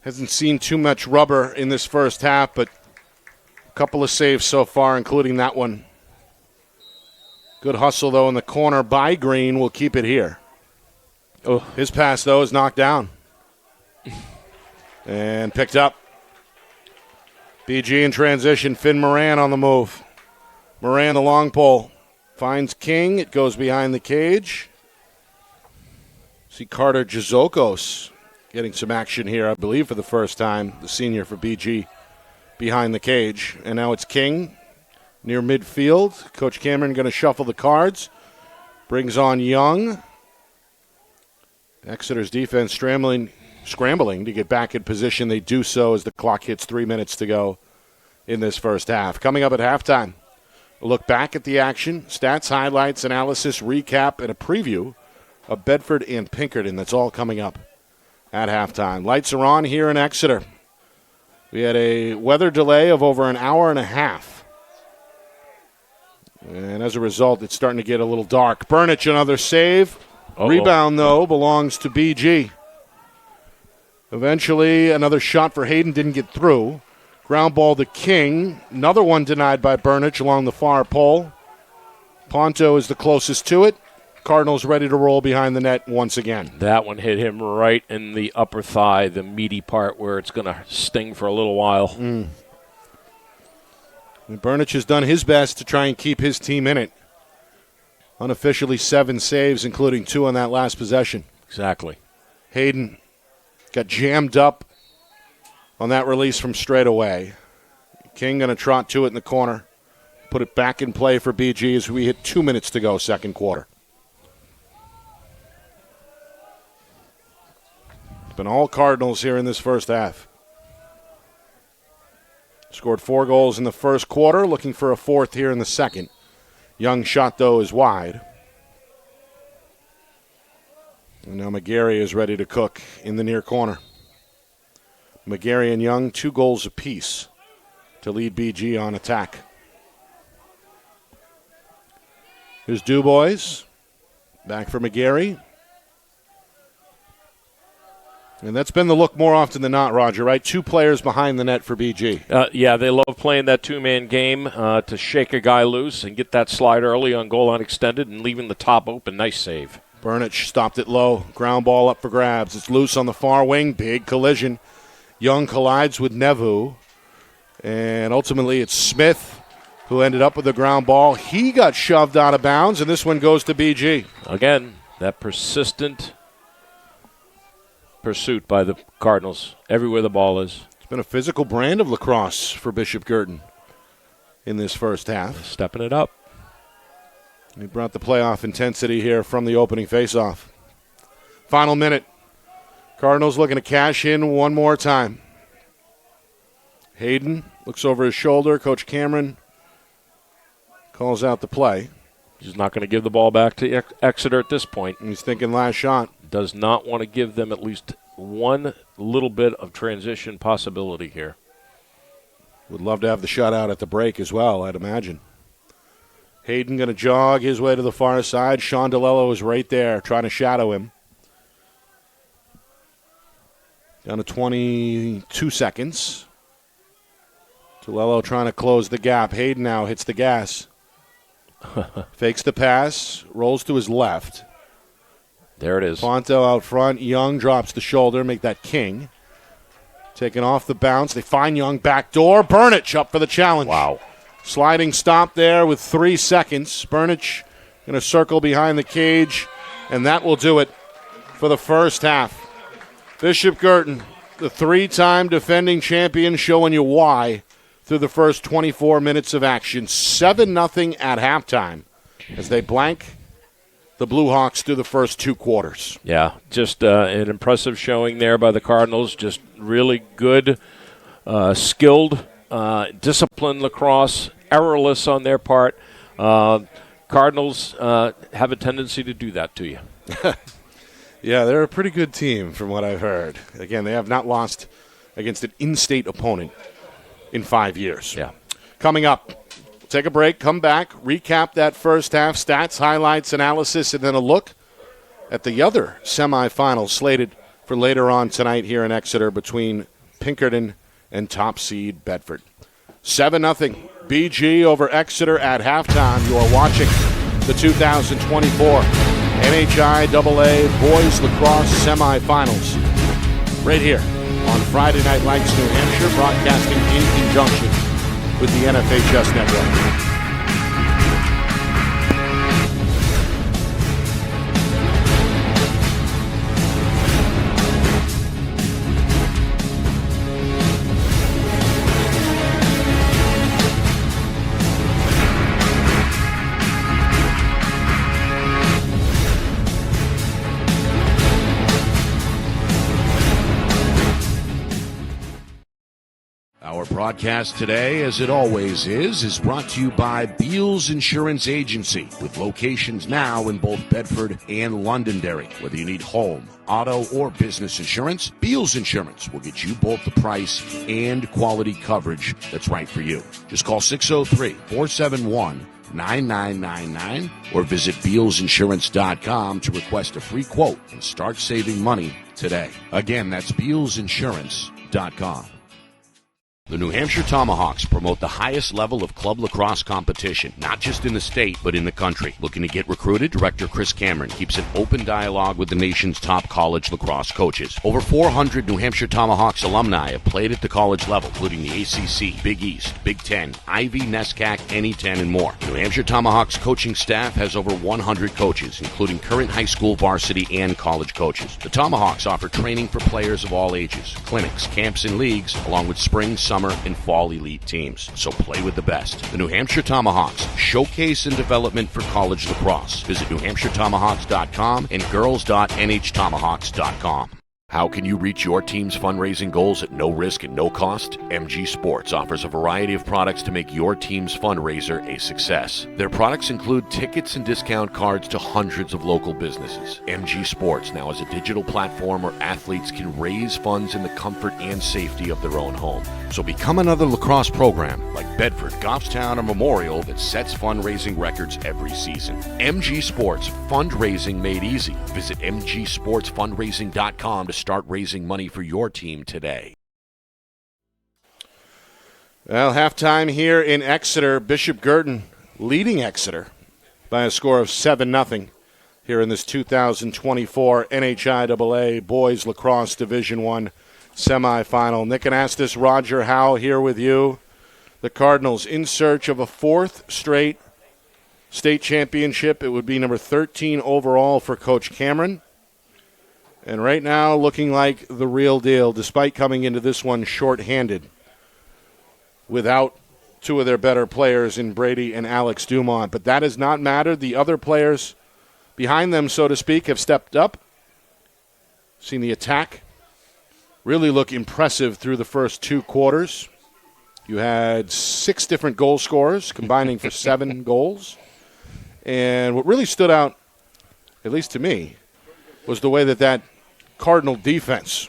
hasn't seen too much rubber in this first half, but a couple of saves so far, including that one. Good hustle, though, in the corner by Green. Will keep it here. Oh. His pass, though, is knocked down. And picked up. BG in transition. Finn Moran on the move. Moran, the long pole. Finds King. It goes behind the cage. See Carter Jazokos getting some action here, I believe, for the first time. The senior for BG behind the cage. And now it's King near midfield. Coach Cameron going to shuffle the cards. Brings on Young. Exeter's defense scrambling to get back in position. They do so as the clock hits 3 minutes to go in this first half. Coming up at halftime, a look back at the action, stats, highlights, analysis, recap, and a preview of Bedford and Pinkerton. That's all coming up at halftime. Lights are on here in Exeter. We had a weather delay of over an hour and a half. And as a result, it's starting to get a little dark. Burnich, another save. Uh-oh. Rebound, though, belongs to BG. Eventually, another shot for Hayden didn't get through. Ground ball to King. Another one denied by Burnich along the far pole. Ponto is the closest to it. Cardinals ready to roll behind the net once again. That one hit him right in the upper thigh, the meaty part where it's going to sting for a little while. Burnich has done his best to try and keep his team in it. Unofficially 7 saves, including 2 on that last possession. Exactly. Hayden got jammed up on that release from straight away. King going to trot to it in the corner. Put it back in play for BG as we hit 2 minutes to go, second quarter. It's been all Cardinals here in this first half. Scored 4 goals in the first quarter, looking for a 4th here in the second. Young shot, though, is wide. And now McGarry is ready to cook in the near corner. McGarry and Young, 2 goals apiece to lead BG on attack. Here's Dubois. Back for McGarry. And that's been the look more often than not, Roger, right? 2 players behind the net for BG. Yeah, they love playing that 2-man game to shake a guy loose and get that slide early on goal line extended and leaving the top open. Nice save. Burnich stopped it low. Ground ball up for grabs. It's loose on the far wing. Big collision. Young collides with Nevu. And ultimately it's Smith who ended up with the ground ball. He got shoved out of bounds, and this one goes to BG. Again, that persistent pursuit by the Cardinals everywhere the ball is. It's been a physical brand of lacrosse for Bishop Guertin in this first half. Stepping it up. He brought the playoff intensity here from the opening faceoff. Final minute. Cardinals looking to cash in one more time. Hayden looks over his shoulder. Coach Cameron calls out the play. He's not going to give the ball back to Exeter at this point. And he's thinking last shot. Does not want to give them at least one little bit of transition possibility here. Would love to have the shutout at the break as well, I'd imagine. Hayden going to jog his way to the far side. Sean DeLello is right there trying to shadow him. Down to 22 seconds. DeLello trying to close the gap. Hayden now hits the gas. Fakes the pass. Rolls to his left. There it is. Ponto out front. Young drops the shoulder. Make that King. Taking off the bounce. They find Young back door. Burnich up for the challenge. Wow. Sliding stop there with 3 seconds. Burnich going to circle behind the cage, and that will do it for the first half. Bishop Guertin, the 3-time defending champion, showing you why through the first 24 minutes of action. 7-0 at halftime as they blank the Blue Hawks through the first 2 quarters. Yeah, just an impressive showing there by the Cardinals. Just really good, skilled, disciplined lacrosse, errorless on their part. Cardinals have a tendency to do that to you. Yeah, they're a pretty good team from what I've heard. Again, they have not lost against an in-state opponent in 5 years. Yeah. Coming up, take a break, come back, recap that first half, stats, highlights, analysis, and then a look at the other semifinals slated for later on tonight here in Exeter between Pinkerton and top seed Bedford. 7-0 BG over Exeter at halftime. You are watching the 2024 NHIAA Boys Lacrosse Semifinals right here on Friday Night Lights, New Hampshire, broadcasting in conjunction with the NFHS Network. Our broadcast today, as it always is brought to you by Beals Insurance Agency, with locations now in both Bedford and Londonderry. Whether you need home, auto, or business insurance, Beals Insurance will get you both the price and quality coverage that's right for you. Just call 603-471-9999 or visit BealsInsurance.com to request a free quote and start saving money today. Again, that's BealsInsurance.com. The New Hampshire Tomahawks promote the highest level of club lacrosse competition, not just in the state, but in the country. Looking to get recruited? Director Chris Cameron keeps an open dialogue with the nation's top college lacrosse coaches. Over 400 New Hampshire Tomahawks alumni have played at the college level, including the ACC, Big East, Big Ten, Ivy, NESCAC, NE10, and more. The New Hampshire Tomahawks coaching staff has over 100 coaches, including current high school varsity and college coaches. The Tomahawks offer training for players of all ages, clinics, camps, and leagues, along with spring, summer, and fall elite teams. So play with the best. The New Hampshire Tomahawks, showcase and development for college lacrosse. Visit NewHampshireTomahawks.com and girls.nhtomahawks.com. How can you reach your team's fundraising goals at no risk and no cost? MG Sports offers a variety of products to make your team's fundraiser a success. Their products include tickets and discount cards to hundreds of local businesses. MG Sports now has a digital platform where athletes can raise funds in the comfort and safety of their own home. So become another lacrosse program like Bedford, Goffstown, or Memorial that sets fundraising records every season. MG Sports, fundraising made easy. Visit mgsportsfundraising.com to start raising money for your team today. Well, halftime here in Exeter. Bishop Guertin leading Exeter by a score of 7-0 here in this 2024 NHIAA Boys Lacrosse Division I semifinal. Nick Anastas, Roger Howe here with you. The Cardinals in search of a fourth straight state championship. It would be number 13 overall for Coach Cameron. And right now looking like the real deal, despite coming into this one shorthanded without two of their better players in Brady and Alex Dumont. But that has not mattered. The other players behind them, so to speak, have stepped up. Seen the attack really look impressive through the first two quarters. You had 6 different goal scorers combining for 7 goals. And what really stood out, at least to me, was the way that Cardinal defense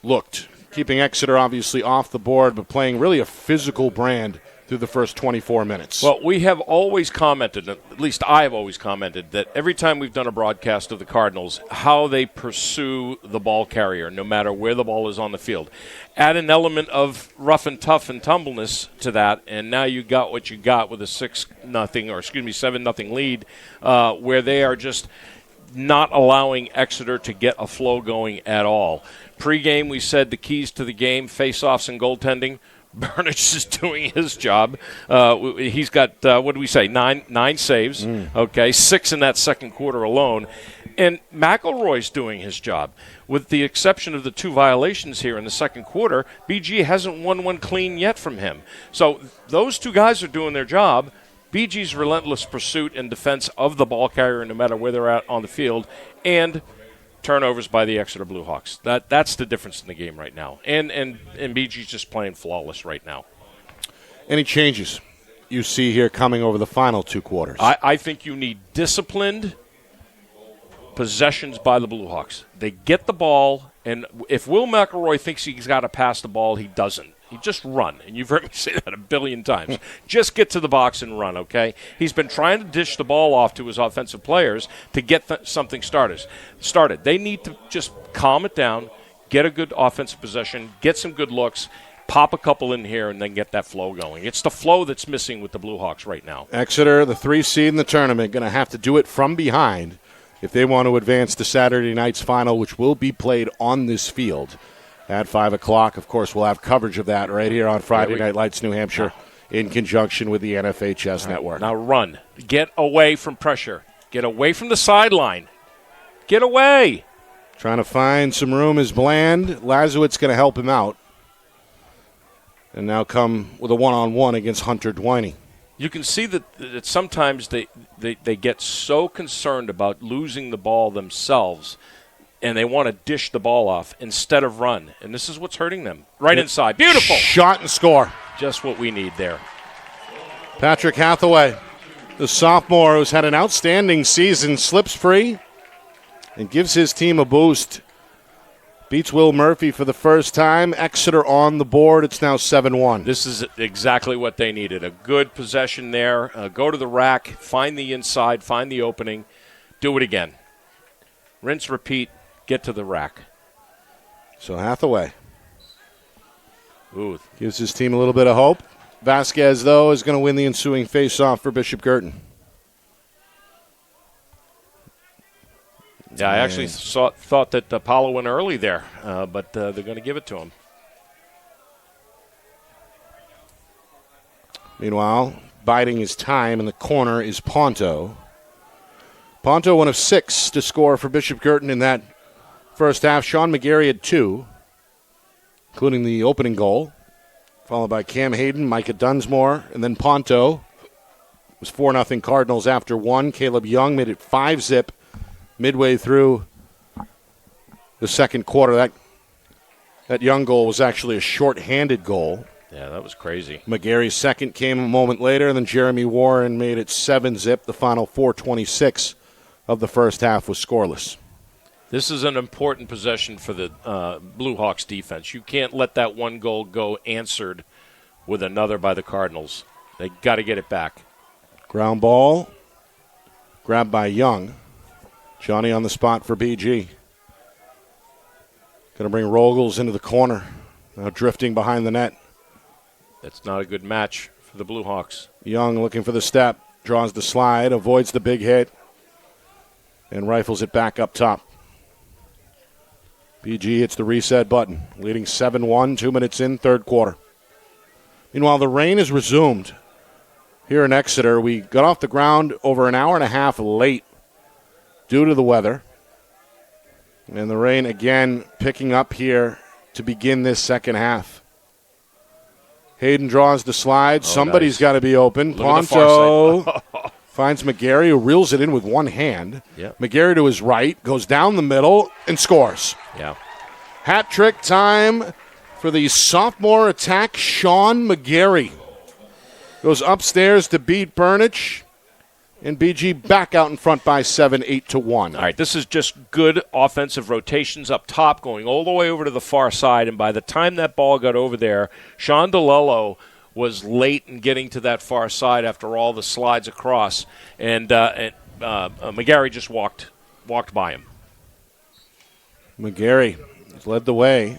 looked, keeping Exeter obviously off the board, but playing really a physical brand through the first 24 minutes. Well, we have always commented, at least I have always commented, that every time we've done a broadcast of the Cardinals, how they pursue the ball carrier, no matter where the ball is on the field. Add an element of rough and tough and tumbleness to that, and now you got what you got with a 7-0 lead, where they are just not allowing Exeter to get a flow going at all. Pre-game, we said the keys to the game, face-offs and goaltending. Burnich is doing his job. He's got, what do we say, nine saves, okay, 6 in that second quarter alone. And McElroy's doing his job. With the exception of the 2 violations here in the second quarter, BG hasn't won one clean yet from him. So those 2 guys are doing their job. BG's relentless pursuit and defense of the ball carrier, no matter where they're at on the field, and turnovers by the Exeter Blue Hawks. That's the difference in the game right now. And BG's just playing flawless right now. Any changes you see here coming over the final 2 quarters? I think you need disciplined possessions by the Blue Hawks. They get the ball, and if Will McElroy thinks he's got to pass the ball, he doesn't. You just run. And you've heard me say that a billion times. Just get to the box and run, okay? He's been trying to dish the ball off to his offensive players to get something started. They need to just calm it down, get a good offensive possession, get some good looks, pop a couple in here, and then get that flow going. It's the flow that's missing with the Blue Hawks right now. Exeter, the 3 seed in the tournament, going to have to do it from behind if they want to advance to Saturday night's final, which will be played on this field at 5 o'clock. Of course, we'll have coverage of that right here on Friday Night Lights New Hampshire in conjunction with the NFHS Network. Now run. Get away from pressure. Get away from the sideline. Get away. Trying to find some room is Bland. Lazowitz going to help him out. And now come with a one-on-one against Hunter Dwiney. You can see that sometimes they get so concerned about losing the ball themselves, and they want to dish the ball off instead of run. And this is what's hurting them. Right inside. Beautiful. Shot and score. Just what we need there. Patrick Hathaway, the sophomore who's had an outstanding season, slips free and gives his team a boost. Beats Will Murphy for the first time. Exeter on the board. It's now 7-1. This is exactly what they needed. A good possession there. Go to the rack. Find the inside. Find the opening. Do it again. Rinse, repeat. Get to the rack. So Hathaway Ooh. gives his team a little bit of hope. Vasquez, though, is going to win the ensuing face-off for Bishop Guertin. Yeah, I actually thought that Apollo went early there, but they're going to give it to him. Meanwhile, biding his time in the corner is Ponto. Ponto, one of 6 to score for Bishop Guertin in that first half. Sean McGarry had 2, including the opening goal, followed by Cam Hayden, Micah Dunsmore, and then Ponto. It was 4-0 Cardinals after 1. Caleb Young made it 5-zip. Midway through the second quarter, that Young goal was actually a short-handed goal. Yeah, that was crazy. McGarry's second came a moment later, and then Jeremy Warren made it 7-zip. The final 4:26 of the first half was scoreless. This is an important possession for the Blue Hawks defense. You can't let that one goal go answered with another by the Cardinals. They got to get it back. Ground ball, grabbed by Young. Johnny on the spot for BG. Going to bring Rogels into the corner. Now drifting behind the net. That's not a good match for the Blue Hawks. Young looking for the step. Draws the slide. Avoids the big hit. And rifles it back up top. BG hits the reset button. Leading 7-1, 2 minutes in, third quarter. Meanwhile, the rain has resumed here in Exeter. We got off the ground over an hour and a half late due to the weather. And the rain again picking up here to begin this second half. Hayden draws the slide. Somebody's got to be open. Ponto finds McGarry, who reels it in with one hand. Yep. McGarry to his right, goes down the middle, and scores. Yeah. Hat trick time for the sophomore attack, Sean McGarry. Goes upstairs to beat Burnich. And BG back out in front by 7, 8-1. All right, this is just good offensive rotations up top, going all the way over to the far side. And by the time that ball got over there, Sean DeLello was late in getting to that far side after all the slides across. And McGarry just walked by him. McGarry led the way.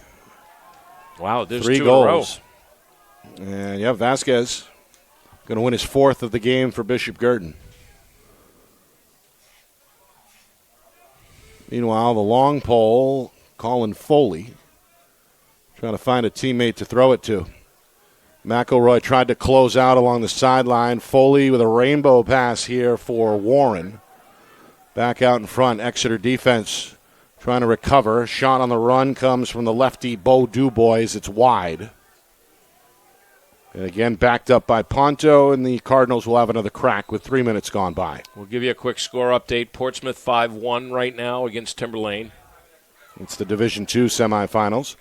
Wow, there's 3 2 goals. in a row. And, yeah, Vasquez going to win his 4th of the game for Bishop Guertin. Meanwhile, the long pole, Colin Foley, trying to find a teammate to throw it to. McElroy tried to close out along the sideline. Foley with a rainbow pass here for Warren. Back out in front, Exeter defense trying to recover. Shot on the run comes from the lefty Bo Dubois. It's wide. And again, backed up by Ponto, and the Cardinals will have another crack with 3 minutes gone by. We'll give you a quick score update. Portsmouth 5-1 right now against Timberlane. It's the Division II semifinals.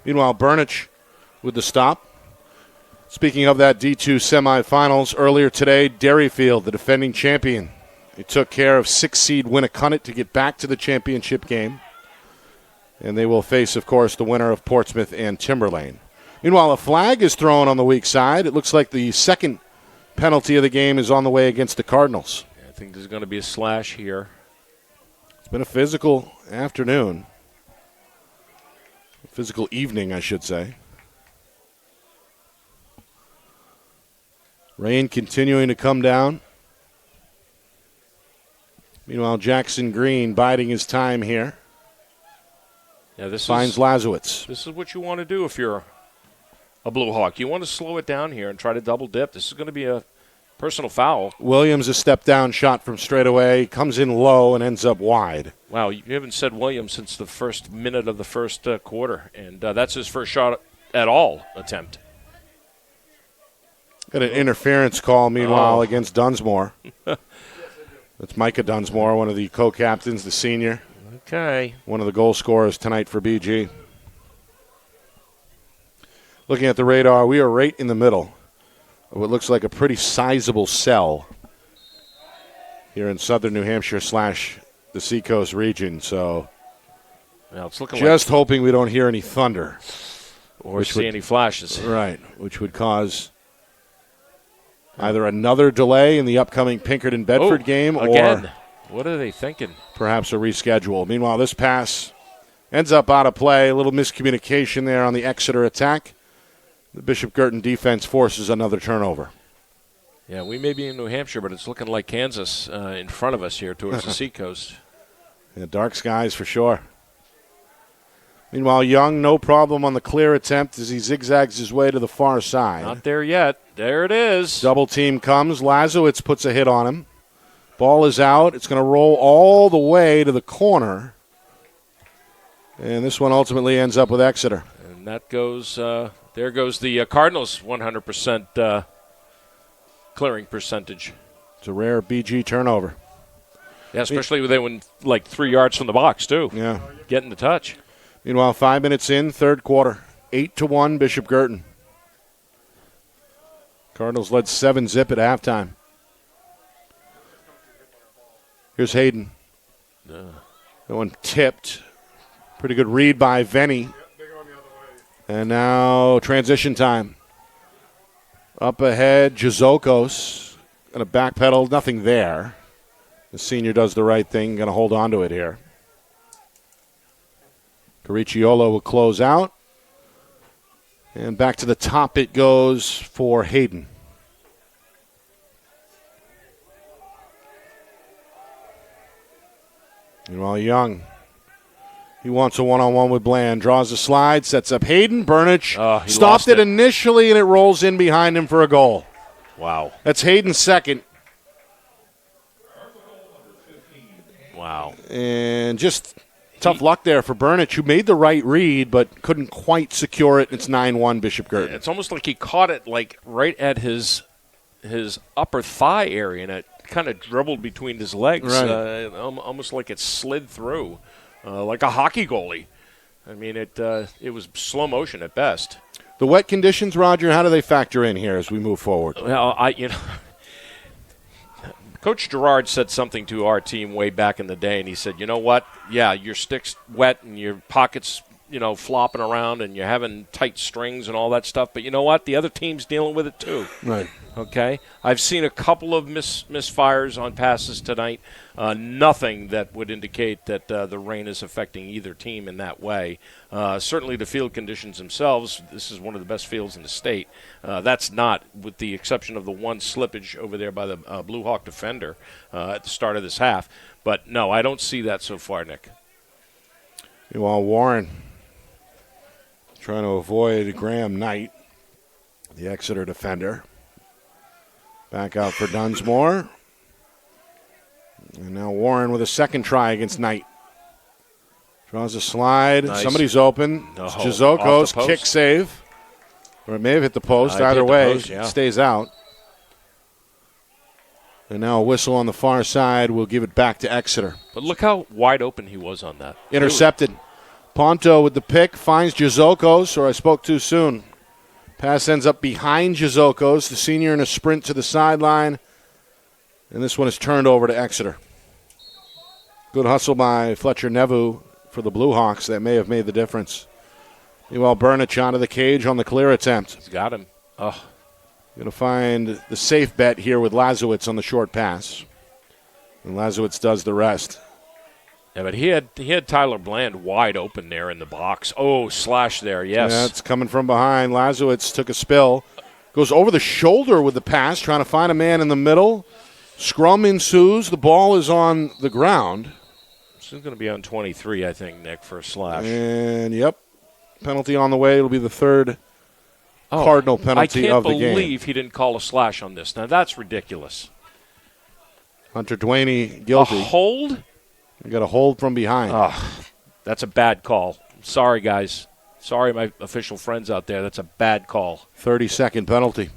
Meanwhile, Burnich with the stop. Speaking of that D2 semifinals, earlier today, Derryfield, the defending champion, they took care of 6-seed Winnicunnet to get back to the championship game. And they will face, of course, the winner of Portsmouth and Timberlane. Meanwhile, a flag is thrown on the weak side. It looks like the second penalty of the game is on the way against the Cardinals. I think there's going to be a slash here. It's been a physical afternoon. A physical evening, I should say. Rain continuing to come down. Meanwhile, Jackson Green biding his time here. Yeah, this finds Lazowitz. This is what you want to do if you're a Blue Hawk. You want to slow it down here and try to double dip. This is going to be a personal foul. Williams, a step down shot from straight away, comes in low and ends up wide. Wow, you haven't said Williams since the first minute of the first quarter, and that's his first shot at all attempt. Got an interference call, meanwhile, against Dunsmore. That's Micah Dunsmore, one of the co-captains, the senior. Okay. One of the goal scorers tonight for BG. Looking at the radar, we are right in the middle of what looks like a pretty sizable cell here in southern New Hampshire / the Seacoast region. So well, it's looking just hoping we don't hear any thunder. Or see any flashes. Right, which would cause either another delay in the upcoming Pinkerton-Bedford game again. Or what are they thinking? Perhaps a reschedule. Meanwhile, this pass ends up out of play. A little miscommunication there on the Exeter attack. The Bishop Guertin defense forces another turnover. Yeah, we may be in New Hampshire, but it's looking like Kansas in front of us here towards the seacoast. Yeah, dark skies for sure. Meanwhile, Young, no problem on the clear attempt as he zigzags his way to the far side. Not there yet. There it is. Double team comes. Lazowitz puts a hit on him. Ball is out. It's going to roll all the way to the corner. And this one ultimately ends up with Exeter. And that goes, there goes the Cardinals' 100% clearing percentage. It's a rare BG turnover. Yeah, especially when they went like 3 yards from the box, too. Yeah. Getting the touch. Meanwhile, 5 minutes in, third quarter. 8-1, Bishop Guertin. Cardinals led 7-0 at halftime. Here's Hayden. That one tipped. Pretty good read by Venny. And now transition time. Up ahead, Jazokos. Going to backpedal. Nothing there. The senior does the right thing. Going to hold on to it here. Caricciolo will close out. And back to the top it goes for Hayden. Meanwhile, Young, he wants a one-on-one with Bland. Draws a slide, sets up Hayden. Burnich stopped it initially, and it rolls in behind him for a goal. Wow. That's Hayden's second. Wow. And just tough luck there for Burnich, who made the right read but couldn't quite secure it. It's 9-1 Bishop Guertin. It's almost like he caught it like right at his upper thigh area, and it kind of dribbled between his legs, right. Almost like it slid through, like a hockey goalie. I mean, it was slow motion at best. The wet conditions, Roger, how do they factor in here as we move forward? Well, Coach Gerard said something to our team way back in the day, and he said, you know what? Yeah, your stick's wet and your pocket's, flopping around and you're having tight strings and all that stuff, but you know what? The other team's dealing with it too. Right. Okay? I've seen a couple of misfires on passes tonight. Nothing that would indicate that the rain is affecting either team in that way. Certainly the field conditions themselves, this is one of the best fields in the state. That's not, with the exception of the one slippage over there by the Blue Hawk defender at the start of this half. But, no, I don't see that so far, Nick. Meanwhile, Warren trying to avoid Graham Knight, the Exeter defender. Back out for Dunsmore. And now Warren with a second try against Knight. Draws a slide. Nice. Somebody's open. No, it's Jazokos, kick save. Or it may have hit the post. Either way, stays out. And now a whistle on the far side will give it back to Exeter. But look how wide open he was on that. Intercepted. Ponto with the pick, finds Jazokos, or I spoke too soon. Pass ends up behind Jazokos, the senior in a sprint to the sideline. And this one is turned over to Exeter. Good hustle by Fletcher Nevu for the Blue Hawks. That may have made the difference. Meanwhile, Burnich onto the cage on the clear attempt. He's got him. Oh. Going to find the safe bet here with Lazowitz on the short pass. And Lazowitz does the rest. Yeah, but he had Tyler Bland wide open there in the box. Oh, slash there, yes. Yeah, it's coming from behind. Lazowitz took a spill. Goes over the shoulder with the pass, trying to find a man in the middle. Scrum ensues. The ball is on the ground. This is going to be on 23, I think, Nick, for a slash. And, yep, penalty on the way. It'll be the third Cardinal penalty of the game. I can't believe he didn't call a slash on this. Now, that's ridiculous. Hunter Duaney guilty. A hold? We got a hold from behind. That's a bad call. Sorry, guys. Sorry, my official friends out there. That's a bad call. 30-second penalty.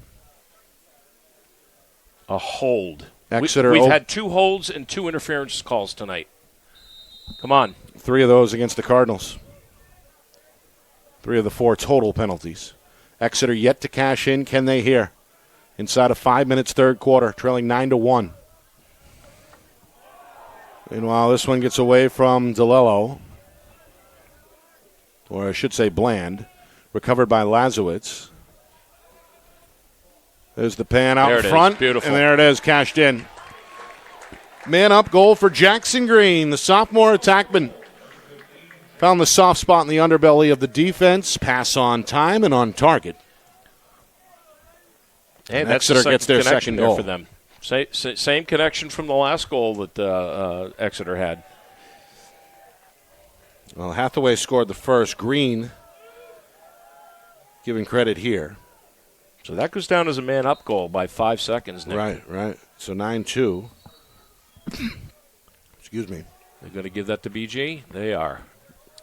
A hold. Exeter. We've had 2 holds and 2 interference calls tonight. Come on. 3 of those against the Cardinals. 3 of the 4 total penalties. Exeter yet to cash in. Can they here? Inside of 5 minutes, third quarter, trailing 9-1. Meanwhile, this one gets away from DeLello. Or I should say Bland. Recovered by Lazowitz. There's the pan out in front. Beautiful. And there it is, cashed in. Man up goal for Jackson Green, the sophomore attackman. Found the soft spot in the underbelly of the defense. Pass on time and on target. Hey, and that's Exeter gets their second goal for them. Same connection from the last goal that Exeter had. Well, Hathaway scored the first. Green giving credit here. So that goes down as a man-up goal by 5 seconds, Nick. Right. So 9-2. Excuse me. They're going to give that to BG? They are.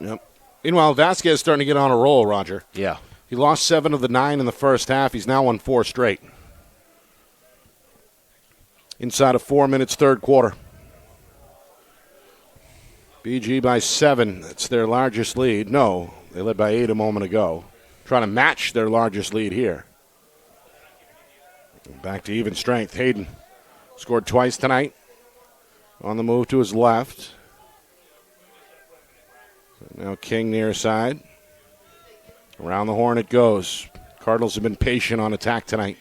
Yep. Meanwhile, Vasquez starting to get on a roll, Roger. Yeah. He lost 7 of the 9 in the first half. He's now won 4 straight. Inside of 4 minutes, third quarter. BG by 7. That's their largest lead. No, they led by 8 a moment ago. Trying to match their largest lead here. Back to even strength. Hayden scored twice tonight. On the move to his left. Now King near side. Around the horn it goes. Cardinals have been patient on attack tonight.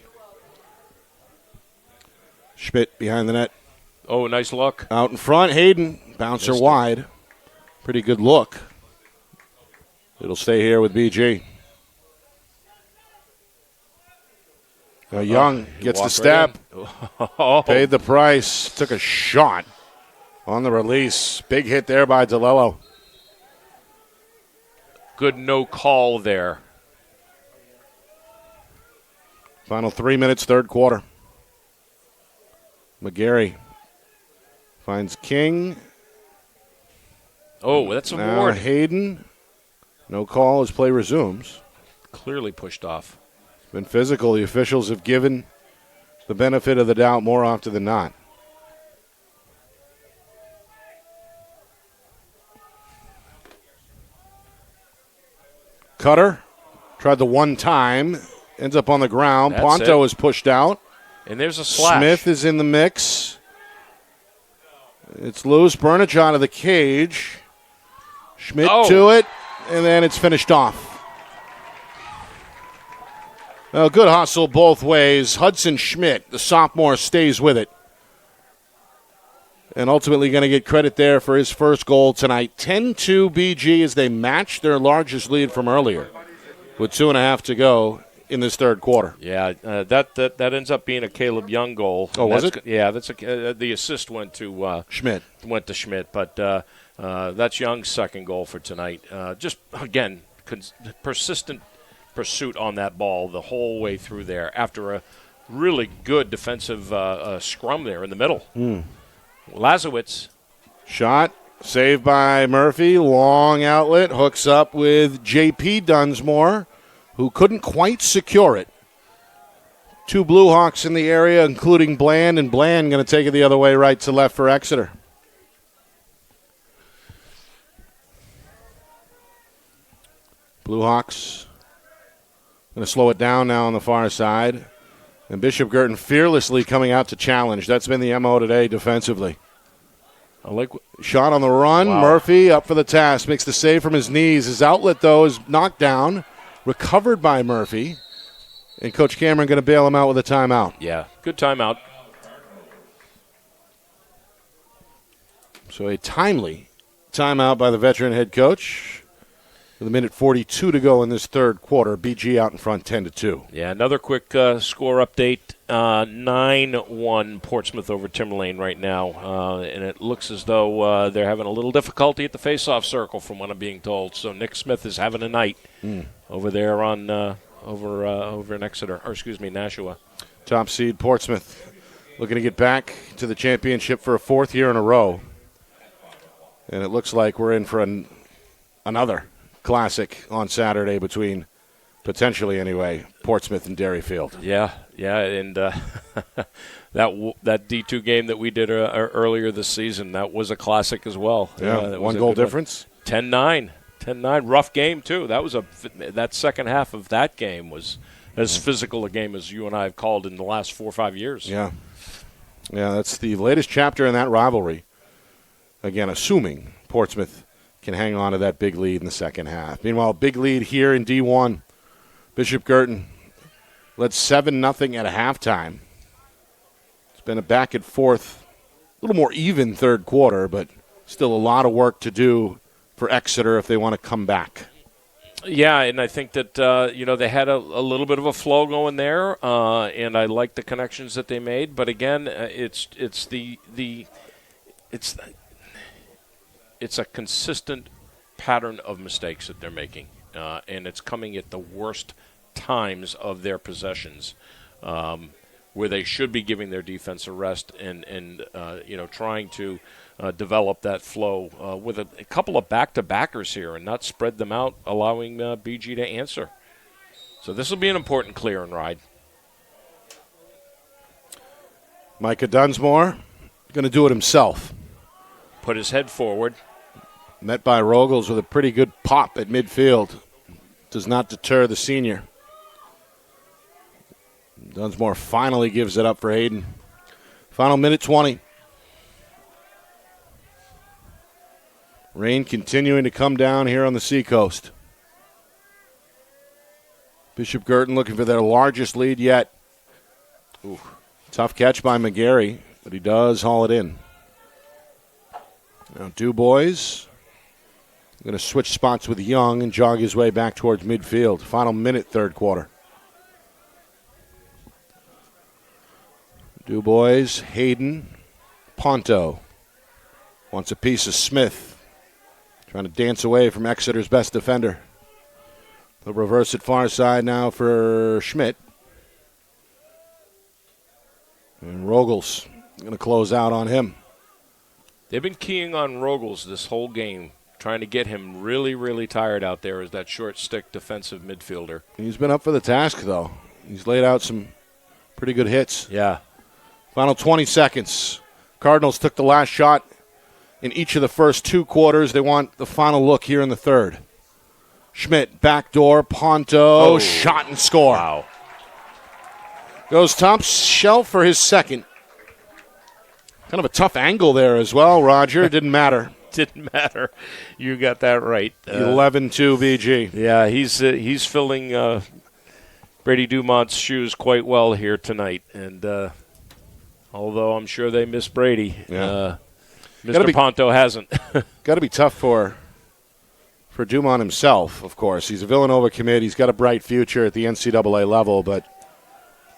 Schmidt behind the net. Oh, nice look. Out in front, Hayden. Bouncer wide. Pretty good look. It'll stay here with BG. Young gets the step. Right Paid the price. Took a shot on the release. Big hit there by DeLello. Good no call there. Final 3 minutes, third quarter. McGarry finds King. Oh, that's a Now ward. Hayden. No call as play resumes. Clearly pushed off. It's been physical. The officials have given the benefit of the doubt more often than not. Cutter tried the one time. Ends up on the ground. That's Ponto is pushed out. And there's a slash. Smith is in the mix. It's loose. Burnich out of the cage. Schmidt to it, and then it's finished off. Well, good hustle both ways. Hudson Schmidt, the sophomore, stays with it. And ultimately going to get credit there for his first goal tonight. 10-2 BG as they match their largest lead from earlier with 2.5 to go in this third quarter. Yeah, that ends up being a Caleb Young goal. Oh, was it? Yeah, the assist went to Schmidt. But that's Young's second goal for tonight. Just again, persistent pursuit on that ball the whole way through there after a really good defensive scrum there in the middle. Lazowitz. Shot, saved by Murphy. Long outlet, hooks up with J.P. Dunsmore, who couldn't quite secure it. 2 Blue Hawks in the area, including Bland, and Bland going to take it the other way, right to left for Exeter. Blue Hawks going to slow it down now on the far side. And Bishop Guertin fearlessly coming out to challenge. That's been the MO today defensively. I like Shot on the run. Wow. Murphy up for the task. Makes the save from his knees. His outlet, though, is knocked down. Recovered by Murphy. And Coach Cameron going to bail him out with a timeout. Yeah, good timeout. So a timely timeout by the veteran head coach. With a minute 42 to go in this third quarter. BG out in front 10-2. Yeah, another quick score update. 9-1 Portsmouth over Timberlane right now. And it looks as though they're having a little difficulty at the face-off circle from what I'm being told. So Nick Smith is having a night over there on over in Exeter, or excuse me, Nashua. Top seed Portsmouth looking to get back to the championship for a fourth year in a row. And it looks like we're in for another classic on Saturday between, potentially anyway, Portsmouth and Derryfield. Yeah, and that D2 game that we did earlier this season, that was a classic as well. Yeah, one goal difference. 10-9, rough game too. That second half of that game was as physical a game as you and I have called in the last 4 or 5 years. Yeah, that's the latest chapter in that rivalry. Again, assuming Portsmouth can hang on to that big lead in the second half. Meanwhile, big lead here in D1. Bishop Guertin led 7-0 at halftime. It's been a back and forth, a little more even third quarter, but still a lot of work to do for Exeter if they want to come back. Yeah, and I think that they had a little bit of a flow going there, and I like the connections that they made. But again, it's a consistent pattern of mistakes that they're making, and it's coming at the worst times of their possessions, where they should be giving their defense a rest and trying to develop that flow with a couple of back-to-backers here and not spread them out, allowing BG to answer. So this will be an important clear and ride. Micah Dunsmore going to do it himself. Put his head forward. Met by Rogels with a pretty good pop at midfield. Does not deter the senior. Dunsmore finally gives it up for Hayden. Final minute 20. Rain continuing to come down here on the seacoast. Bishop Guertin looking for their largest lead yet. Ooh, tough catch by McGarry, but he does haul it in. Now Dubois going to switch spots with Young and jog his way back towards midfield. Final minute, third quarter. Dubois, Hayden, Ponto. Wants a piece of Smith. Trying to dance away from Exeter's best defender. They'll reverse it far side now for Schmidt. And Rogels going to close out on him. They've been keying on Rogels this whole game, trying to get him really, really tired out there as that short stick defensive midfielder. He's been up for the task, though. He's laid out some pretty good hits. Yeah. Final 20 seconds. Cardinals took the last shot in each of the first two quarters. They want the final look here in the third. Schmidt, backdoor, Ponto, shot and score. Wow. Goes top shelf for his second. Kind of a tough angle there as well, Roger. Didn't matter. Didn't matter. You got that right. 11-2 VG. Yeah, he's filling Brady Dumont's shoes quite well here tonight. And although I'm sure they miss Brady, Mr. Ponto hasn't. Got to be tough for Dumont himself, of course. He's a Villanova commit. He's got a bright future at the NCAA level, but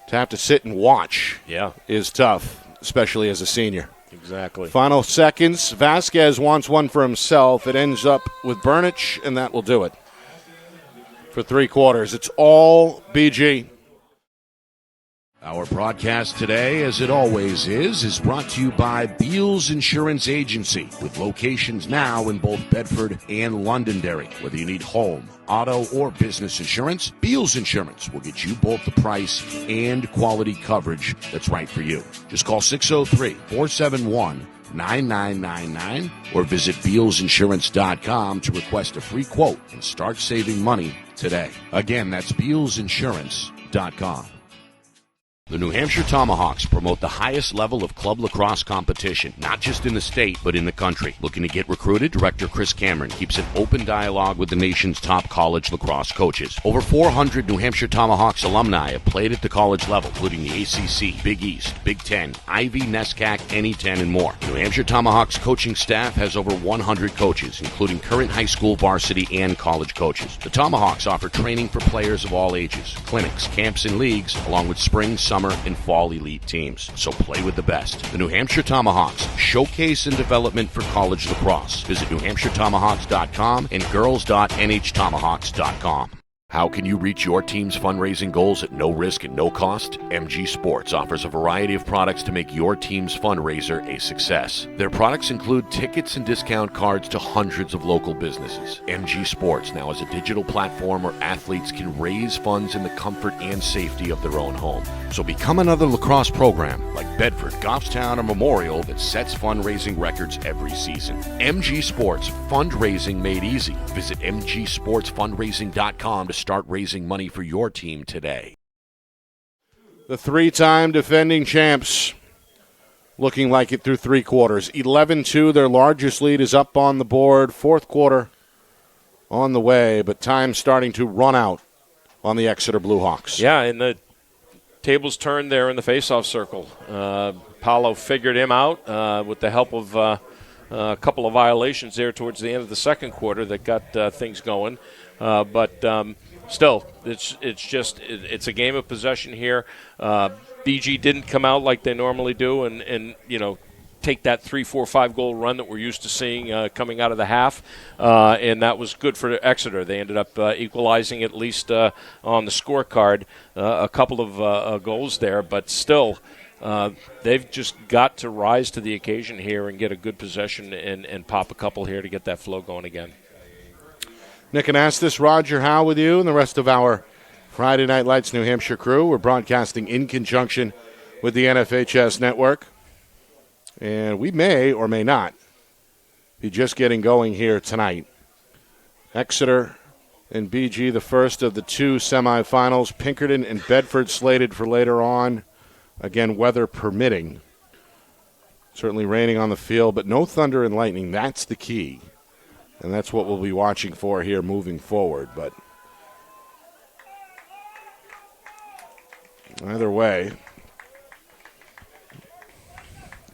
to have to sit and watch is tough, especially as a senior. Exactly. Final seconds. Vasquez wants one for himself. It ends up with Burnich, and that will do it for three quarters. It's all BG. Our broadcast today, as it always is brought to you by Beals Insurance Agency, with locations now in both Bedford and Londonderry. Whether you need home, auto, or business insurance, Beals Insurance will get you both the price and quality coverage that's right for you. Just call 603-471-9999 or visit BealsInsurance.com to request a free quote and start saving money today. Again, that's BealsInsurance.com. The New Hampshire Tomahawks promote the highest level of club lacrosse competition, not just in the state, but in the country. Looking to get recruited? Director Chris Cameron keeps an open dialogue with the nation's top college lacrosse coaches. Over 400 New Hampshire Tomahawks alumni have played at the college level, including the ACC, Big East, Big Ten, Ivy, NESCAC, NE10, and more. The New Hampshire Tomahawks coaching staff has over 100 coaches, including current high school, varsity, and college coaches. The Tomahawks offer training for players of all ages, clinics, camps, and leagues, along with spring, summer, and fall elite teams. So play with the best. The New Hampshire Tomahawks, showcase and development for college lacrosse. Visit NewHampshireTomahawks.com and girls.nhtomahawks.com. How can you reach your team's fundraising goals at no risk and no cost? MG Sports offers a variety of products to make your team's fundraiser a success. Their products include tickets and discount cards to hundreds of local businesses. MG Sports now has a digital platform where athletes can raise funds in the comfort and safety of their own home. So become another lacrosse program like Bedford, Goffstown, or Memorial that sets fundraising records every season. MG Sports, fundraising made easy. Visit mgsportsfundraising.com to start raising money for your team today. The three-time defending champs looking like it through three quarters. 11-2, their largest lead is up on the board. Fourth quarter on the way, but time starting to run out on the Exeter Blue Hawks. Yeah, and the tables turned there in the face-off circle. Paulo figured him out with the help of a couple of violations there towards the end of the second quarter that got things going. But still, it's a game of possession here. BG didn't come out like they normally do and take that 3-4-5 goal run that we're used to seeing coming out of the half, and that was good for Exeter. They ended up equalizing at least on the scorecard a couple of goals there, but still they've just got to rise to the occasion here and get a good possession and pop a couple here to get that flow going again. Nick Anastas, Roger Howe with you and the rest of our Friday Night Lights New Hampshire crew. We're broadcasting in conjunction with the NFHS Network. And we may or may not be just getting going here tonight. Exeter and BG, the first of the two semifinals. Pinkerton and Bedford slated for later on. Again, weather permitting. Certainly raining on the field, but no thunder and lightning. That's the key. And that's what we'll be watching for here moving forward. But either way,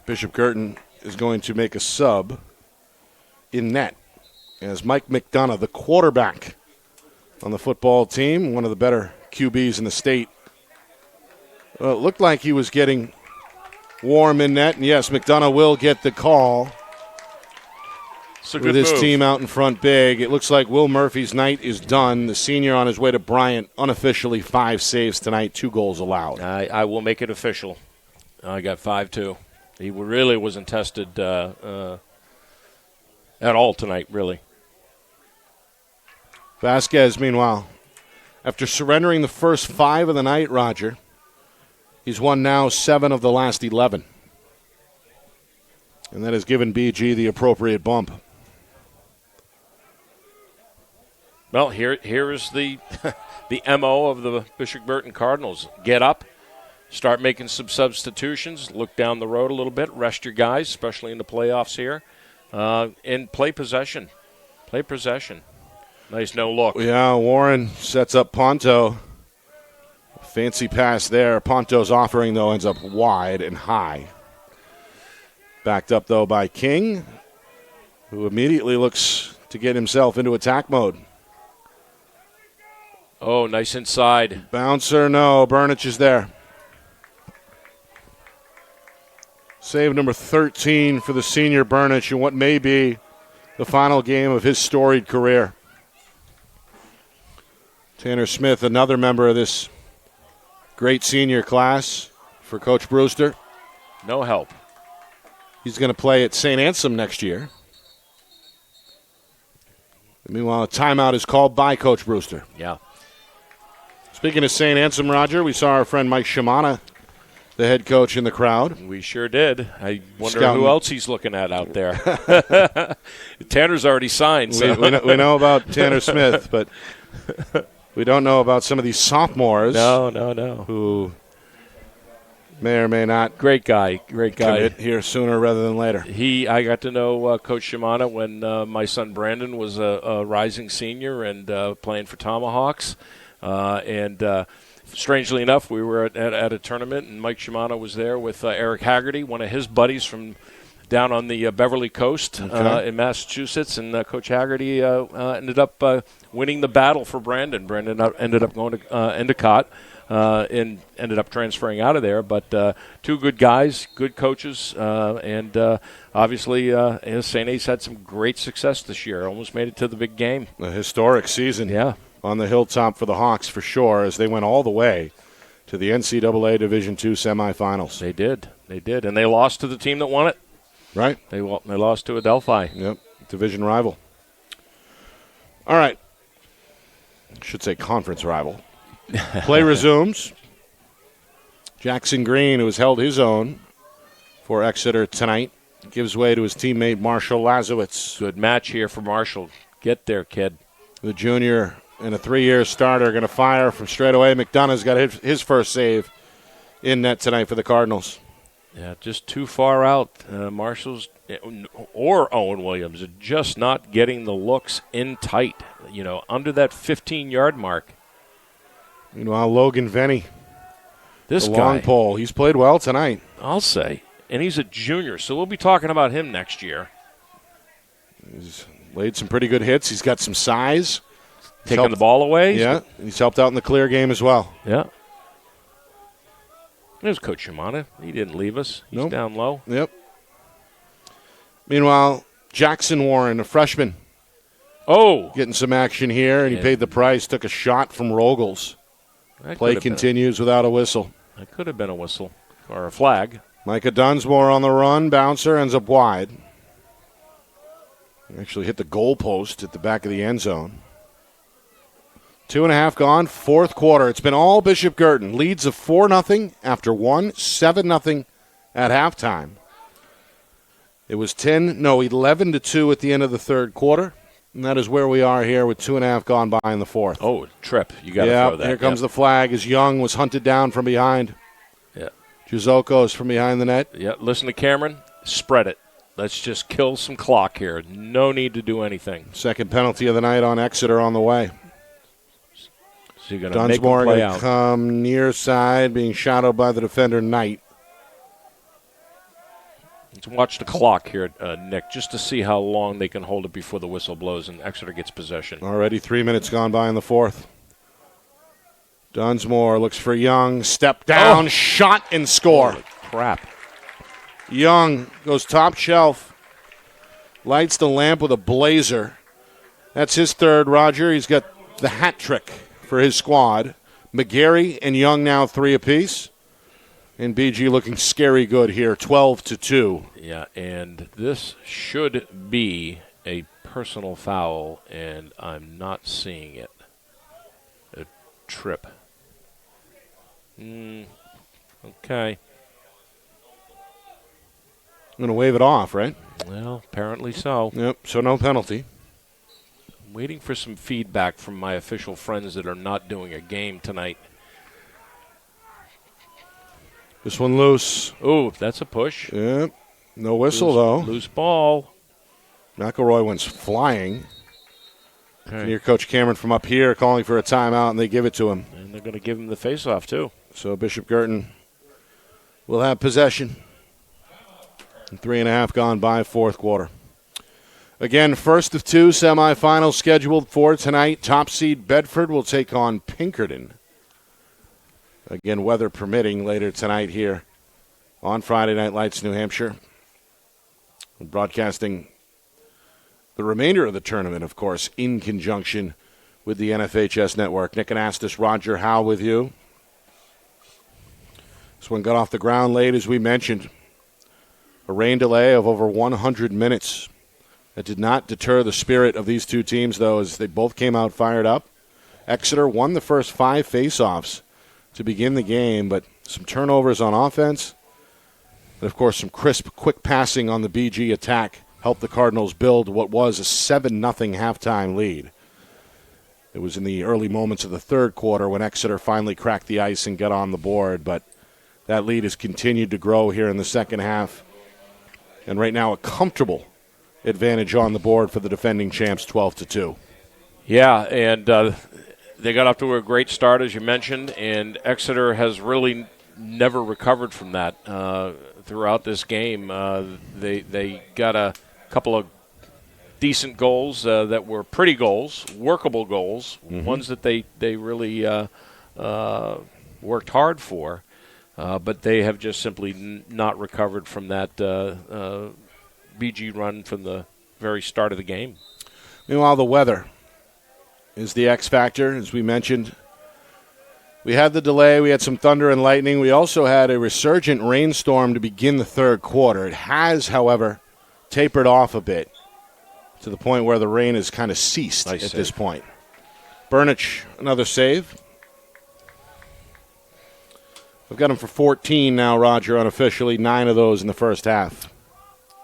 Bishop Guertin is going to make a sub in net as Mike McDonough, the quarterback on the football team, one of the better QBs in the state, it looked like he was getting warm in net. And yes, McDonough will get the call. With his team out in front big. It looks like Will Murphy's night is done. The senior on his way to Bryant, unofficially 5 saves tonight, 2 goals allowed. I will make it official. I got 5-2. He really wasn't tested at all tonight, really. Vasquez, meanwhile, after surrendering the first 5 of the night, Roger, he's won now 7 of the last 11. And that has given BG the appropriate bump. Well, here is the the MO of the Bishop Guertin Cardinals. Get up, start making some substitutions, look down the road a little bit, rest your guys, especially in the playoffs here, and play possession. Play possession. Nice no look. Yeah, Warren sets up Ponto. Fancy pass there. Ponto's offering, though, ends up wide and high. Backed up, though, by King, who immediately looks to get himself into attack mode. Oh, nice inside. Bouncer, no. Burnich is there. Save number 13 for the senior Burnich in what may be the final game of his storied career. Tanner Smith, another member of this great senior class for Coach Brewster. No help. He's going to play at St. Anselm next year. Meanwhile, a timeout is called by Coach Brewster. Yeah. Speaking of St. Anselm, Roger, we saw our friend Mike Shimana, the head coach, in the crowd. We sure did. I wonder who else he's looking at out there. Tanner's already signed. So. We know about Tanner Smith, but we don't know about some of these sophomores. No. Who may or may not Great guy. commit here sooner rather than later. I got to know Coach Shimano when my son Brandon was a rising senior and playing for Tomahawks. Strangely enough, we were at a tournament, and Mike Shimano was there with Eric Haggerty, one of his buddies from down on the Beverly Coast in Massachusetts. And Coach Haggerty ended up winning the battle for Brandon. Brandon ended up going to Endicott and ended up transferring out of there. But two good guys, good coaches, and obviously St. A's had some great success this year. Almost made it to the big game. A historic season. Yeah. On the hilltop for the Hawks for sure, as they went all the way to the NCAA Division II semifinals. They did, and they lost to the team that won it. Right. They lost to Adelphi. Yep, division rival. All right. I should say conference rival. Play resumes. Jackson Green, who has held his own for Exeter tonight, gives way to his teammate Marshall Lazowitz. Good match here for Marshall. Get there, kid. The junior and a 3-year starter going to fire from straight away. McDonough's got his first save in net tonight for the Cardinals. Yeah, just too far out. Marshall's or Owen Williams are just not getting the looks in tight, under that 15-yard mark. Meanwhile, Logan Venny, this the guy, long pole, he's played well tonight. I'll say. And he's a junior, so we'll be talking about him next year. He's laid some pretty good hits. He's got some size. Taking the ball away. Yeah, he's helped out in the clear game as well. Yeah. There's Coach Shimano. He didn't leave us. He's down low. Yep. Meanwhile, Jackson Warren, a freshman, getting some action here, and he paid the price, took a shot from Rogels. Play continues without a whistle. That could have been a whistle or a flag. Micah Dunsmore on the run. Bouncer ends up wide. Actually hit the goal post at the back of the end zone. 2.5 gone, fourth quarter. It's been all Bishop Guertin. Leads of 4-0 after 7-0 at halftime. It was 11-2 at the end of the third quarter. And that is where we are here with 2.5 gone by in the fourth. Oh, trip. You got to throw that. Here comes the flag as Young was hunted down from behind. Yeah. Juzokos from behind the net. Yeah, listen to Cameron. Spread it. Let's just kill some clock here. No need to do anything. Second penalty of the night on Exeter on the way. So you're going to make them play out. Come near side, being shadowed by the defender Knight. Let's watch the clock here, Nick, just to see how long they can hold it before the whistle blows and Exeter gets possession. Already 3 minutes gone by in the fourth. Dunsmore looks for Young. Step down, shot, and score. Holy crap. Young goes top shelf. Lights the lamp with a blazer. That's his third, Roger. He's got the hat trick for his squad. McGarry and Young now 3 apiece. And BG looking scary good here, 12-2. Yeah, and this should be a personal foul, and I'm not seeing it. A trip. Okay. I'm going to wave it off, right? Well, apparently so. Yep, so no penalty. I'm waiting for some feedback from my official friends that are not doing a game tonight. This one loose. Oh, that's a push. Yep. No whistle, though. Loose ball. McElroy went flying. Okay. Near Coach Cameron from up here calling for a timeout, and they give it to him. And they're going to give him the face-off, too. So Bishop Guertin will have possession. 3.5 gone by, fourth quarter. Again, first of 2 semifinals scheduled for tonight. Top seed Bedford will take on Pinkerton. Again, weather permitting later tonight here on Friday Night Lights, New Hampshire. We're broadcasting the remainder of the tournament, of course, in conjunction with the NFHS Network. Nick Anastas, Roger Howe with you. This one got off the ground late, as we mentioned. A rain delay of over 100 minutes. That did not deter the spirit of these two teams, though, as they both came out fired up. Exeter won the first 5 face-offs to begin the game, but some turnovers on offense. And, of course, some crisp, quick passing on the BG attack helped the Cardinals build what was a 7-0 halftime lead. It was in the early moments of the third quarter when Exeter finally cracked the ice and got on the board, but That lead has continued to grow here in the second half. And right now a comfortable advantage on the board for the defending champs, 12-2. Yeah, and they got off to a great start, as you mentioned, and Exeter has really never recovered from that throughout this game. They got a couple of decent goals that were pretty goals, workable goals, ones that they really worked hard for, but they have just simply not recovered from that BG run from the very start of the game. Meanwhile, the weather is the X factor, as we mentioned. We had the delay. We had some thunder and lightning. We also had a resurgent rainstorm to begin the third quarter. It has, however, tapered off a bit to the point where the rain has kind of ceased at this point. Burnich, another save. I've got him for 14 now, Roger, unofficially. 9 of those in the first half.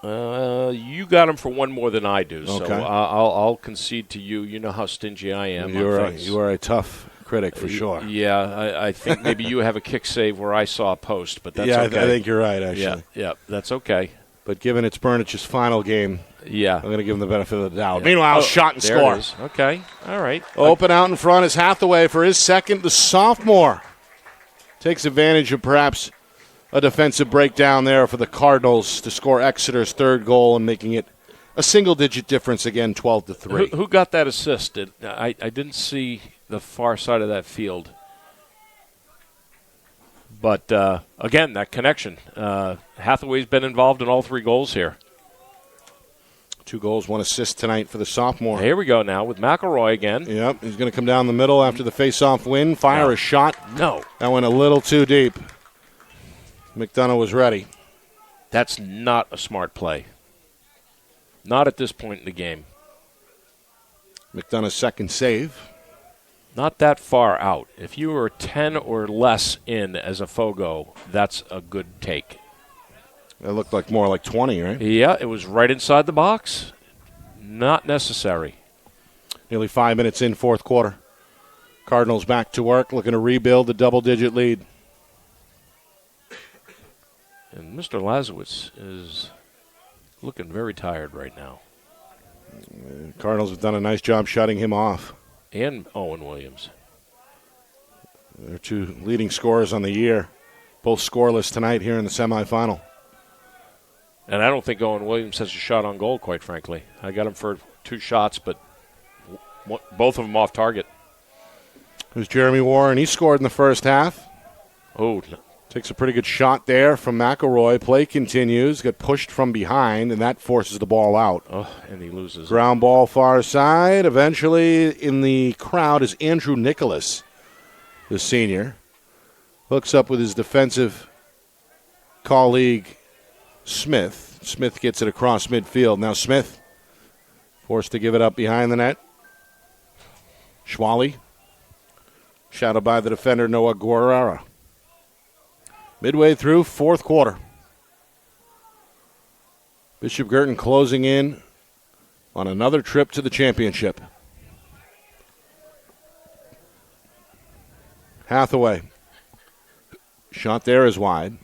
You got him for one more than I do, okay. So I'll concede to you. You know how stingy I am. You are a tough critic for sure. Yeah, I think maybe you have a kick save where I saw a post, but that's okay. I think you're right, actually. Yeah, that's okay. But given it's Burnich's final game, I'm going to give him the benefit of the doubt. Yeah. Meanwhile, shot and there score. It is. Okay, all right. Open out in front is Hathaway for his second. The sophomore takes advantage of perhaps a defensive breakdown there for the Cardinals to score Exeter's third goal and making it a single-digit difference again, 12-3. Who got that assist? I didn't see the far side of that field. But, again, that connection. Hathaway's been involved in all 3 goals here. 2 goals, 1 assist tonight for the sophomore. Here we go now with McElroy again. Yep, he's going to come down the middle after the face-off win. Fire a shot. No. That went a little too deep. McDonough was ready. That's not a smart play. Not at this point in the game. McDonough's second save. Not that far out. If you were 10 or less in as a Fogo, that's a good take. It looked like more like 20, right? Yeah, it was right inside the box. Not necessary. Nearly 5 minutes in, fourth quarter. Cardinals back to work, looking to rebuild the double-digit lead. And Mr. Lazowitz is looking very tired right now. Cardinals have done a nice job shutting him off. And Owen Williams. They're 2 leading scorers on the year. Both scoreless tonight here in the semifinal. And I don't think Owen Williams has a shot on goal, quite frankly. I got him for 2 shots, but both of them off target. There's Jeremy Warren. He scored in the first half. Oh, takes a pretty good shot there from McElroy. Play continues. Got pushed from behind, and that forces the ball out. Oh, and he loses. Ground ball far side. Eventually, in the crowd is Andrew Nicholas, the senior. Hooks up with his defensive colleague, Smith. Smith gets it across midfield. Now Smith forced to give it up behind the net. Schwally. Shadowed by the defender, Noah Guerrera. Midway through, fourth quarter. Bishop Guertin closing in on another trip to the championship. Hathaway. Shot there is wide.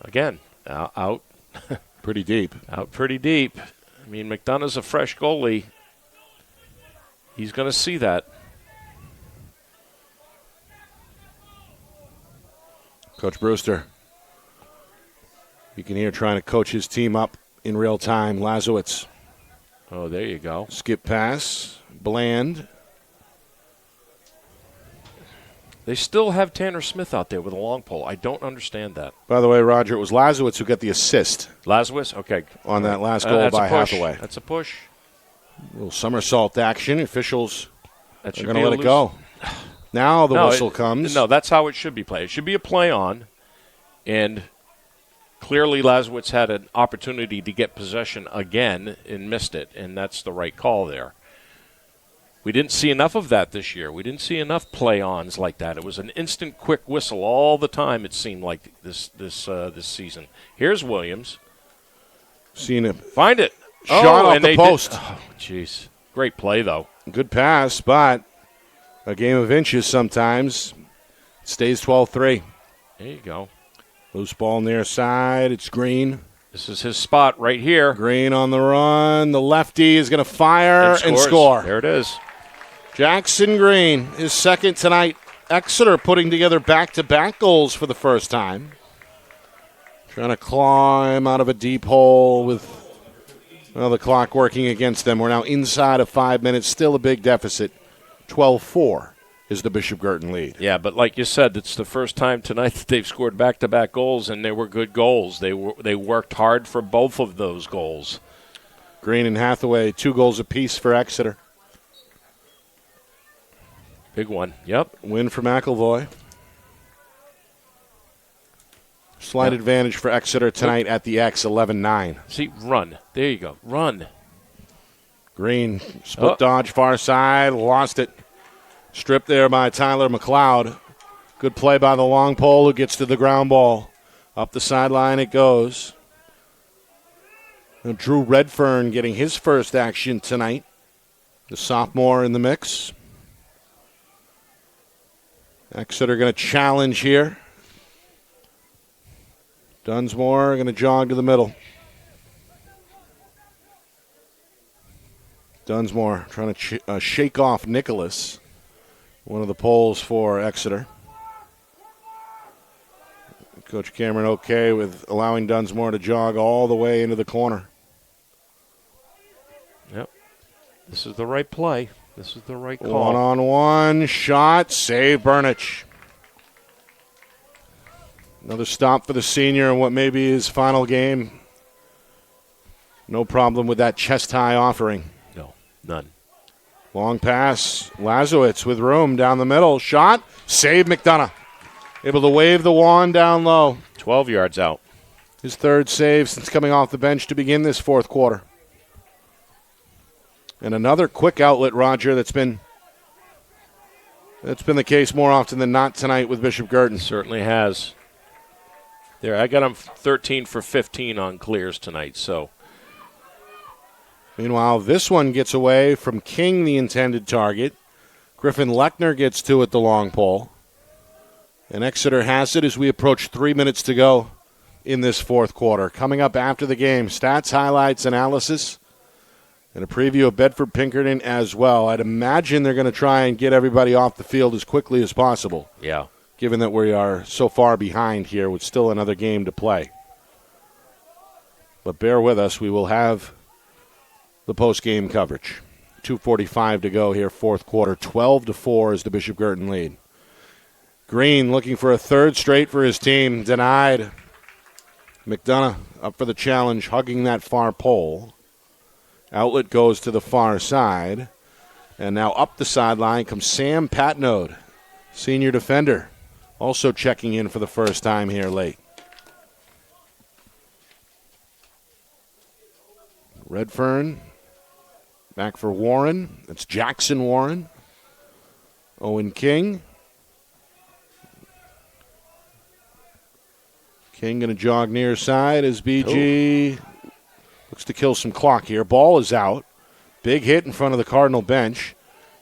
Again, out. Pretty deep. Out pretty deep. I mean, McDonough's a fresh goalie. He's going to see that. Coach Brewster, you can hear trying to coach his team up in real time. Lazowitz. Oh, there you go. Skip pass. Bland. They still have Tanner Smith out there with a long pole. I don't understand that. By the way, Roger, it was Lazowitz who got the assist. Lazowitz? Okay. On that last goal by Hathaway. That's a push. A little somersault action. Officials are going to let it loose. Go. Now the whistle comes. No, that's how it should be played. It should be a play on, and clearly Lazowitz had an opportunity to get possession again and missed it, and that's the right call there. We didn't see enough of that this year. We didn't see enough play-ons like that. It was an instant, quick whistle all the time, it seemed like, this season. Here's Williams. Seen it. Find it. Shot off the post. Oh, jeez. Great play, though. Good pass, but a game of inches sometimes. It stays 12-3. There you go. Loose ball near side. It's Green. This is his spot right here. Green on the run. The lefty is going to fire and score. There it is. Jackson Green is second tonight. Exeter putting together back-to-back goals for the first time. Trying to climb out of a deep hole with the clock working against them. We're now inside of 5 minutes. Still a big deficit. 12-4 is the Bishop Guertin lead. Yeah, but like you said, it's the first time tonight that they've scored back-to-back goals, and they were good goals. They worked hard for both of those goals. Green and Hathaway, 2 goals apiece for Exeter. Big one. Yep. Win for McElvoy. Slight advantage for Exeter tonight at the X, 11-9. See, run. There you go. Run. Green, split dodge, far side, lost it. Stripped there by Tyler McLeod. Good play by the long pole who gets to the ground ball. Up the sideline it goes. Now Drew Redfern getting his first action tonight. The sophomore in the mix. Exeter going to challenge here. Dunsmore going to jog to the middle. Dunsmore trying to shake off Nicholas, one of the poles for Exeter. Coach Cameron okay with allowing Dunsmore to jog all the way into the corner. Yep. This is the right play. This is the right call. One-on-one shot, save Burnich. Another stop for the senior in what may be his final game. No problem with that chest-high offering. No, none. Long pass, Lazowitz with room down the middle. Shot, save McDonough. Able to wave the wand down low. 12 yards out. His third save since coming off the bench to begin this fourth quarter. And another quick outlet, Roger, that's been the case more often than not tonight with Bishop Guertin. Certainly has. There, I got him 13 for 15 on clears tonight, so. Meanwhile, this one gets away from King, the intended target. Griffin Lechner gets to it, the long pole. And Exeter has it as we approach 3 minutes to go in this fourth quarter. Coming up after the game, stats, highlights, analysis, and a preview of Bedford Pinkerton as well. I'd imagine they're going to try and get everybody off the field as quickly as possible. Yeah. Given that we are so far behind here with still another game to play. But bear with us. We will have the post-game coverage. 2:45 to go here, fourth quarter. 12-4 is the Bishop Guertin lead. Green looking for a third straight for his team. Denied. McDonough up for the challenge, hugging that far pole. Outlet goes to the far side. And now up the sideline comes Sam Patnode, senior defender, also checking in for the first time here late. Redfern back for Warren. That's Jackson Warren. Owen King. King going to jog near side as BG looks to kill some clock here. Ball is out. Big hit in front of the Cardinal bench.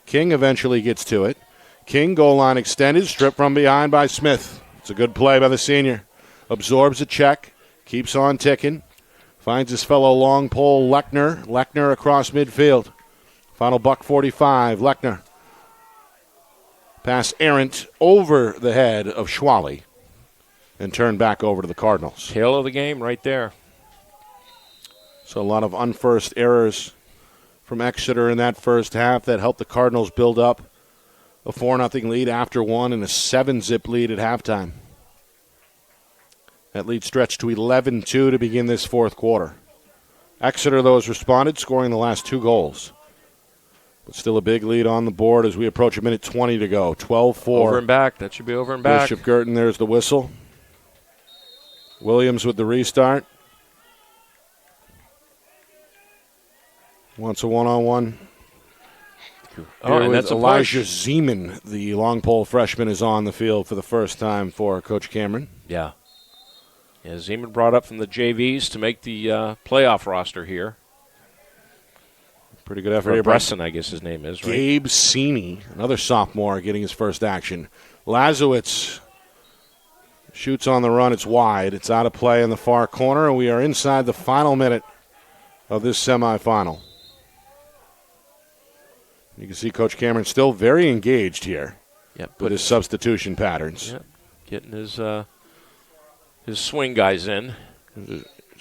King eventually gets to it. King goal line extended, stripped from behind by Smith. It's a good play by the senior. Absorbs a check, keeps on ticking. Finds his fellow long pole, Lechner. Lechner across midfield. Final buck 45, Lechner. Pass errant over the head of Schwally and turned back over to the Cardinals. Tail of the game right there. So a lot of unforced errors from Exeter in that first half that helped the Cardinals build up a 4-0 lead after one and a 7-zip lead at halftime. That lead stretched to 11-2 to begin this fourth quarter. Exeter, though, has responded, scoring the last 2 goals. But still a big lead on the board as we approach a minute 20 to go. 12-4. Over and back. That should be over and back. Bishop Guertin, there's the whistle. Williams with the restart. Wants a one-on-one. And that's Elijah Zeman, the long pole freshman, is on the field for the first time for Coach Cameron. Yeah. Zeman brought up from the JVs to make the playoff roster here. Pretty good effort here. Bresson, I guess his name is, right? Gabe Sini, another sophomore, getting his first action. Lazowitz Shoots on the run. It's wide. It's out of play in the far corner, and we are inside the final minute of this semifinal. You can see Coach Cameron still very engaged here with his substitution patterns. Yep. Getting his swing guys in.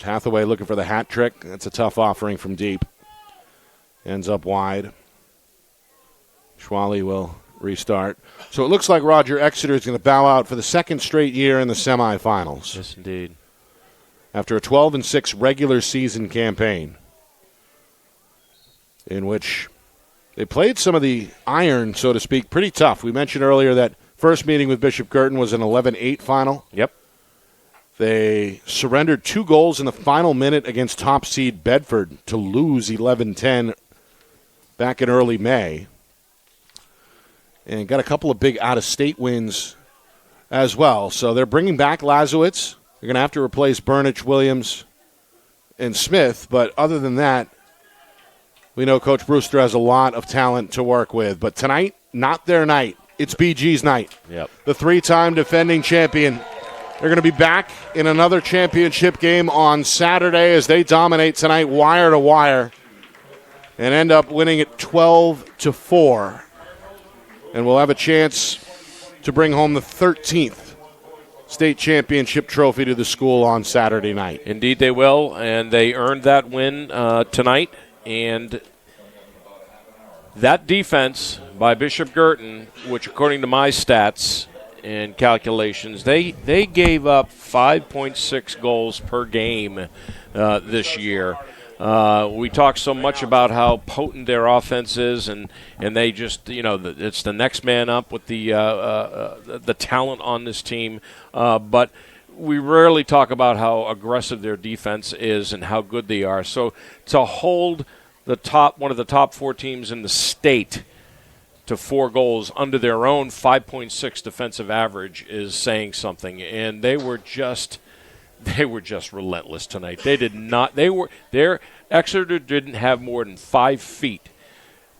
Hathaway looking for the hat trick. That's a tough offering from deep. Ends up wide. Schwally will restart. So it looks like Roger Exeter is going to bow out for the second straight year in the semifinals. Yes, indeed. After a 12-6 regular season campaign in which they played some of the iron, so to speak, pretty tough. We mentioned earlier that first meeting with Bishop Guertin was an 11-8 final. Yep. They surrendered 2 goals in the final minute against top seed Bedford to lose 11-10 back in early May. And got a couple of big out-of-state wins as well. So they're bringing back Lazowitz. They're going to have to replace Burnich, Williams, and Smith. But other than that, we know Coach Brewster has a lot of talent to work with. But tonight, not their night. It's BG's night. Yep. The 3-time defending champion. They're going to be back in another championship game on Saturday as they dominate tonight wire to wire and end up winning it 12-4. And we'll have a chance to bring home the 13th state championship trophy to the school on Saturday night. Indeed they will, and they earned that win tonight. And that defense by Bishop Guertin, which according to my stats and calculations, they gave up 5.6 goals per game this year. We talk so much about how potent their offense is, and they just, it's the next man up with the talent on this team. But we rarely talk about how aggressive their defense is and how good they are. So to hold one of the top 4 teams in the state to 4 goals under their own 5.6 defensive average is saying something. And they were just relentless tonight. They did not. Exeter didn't have more than 5 feet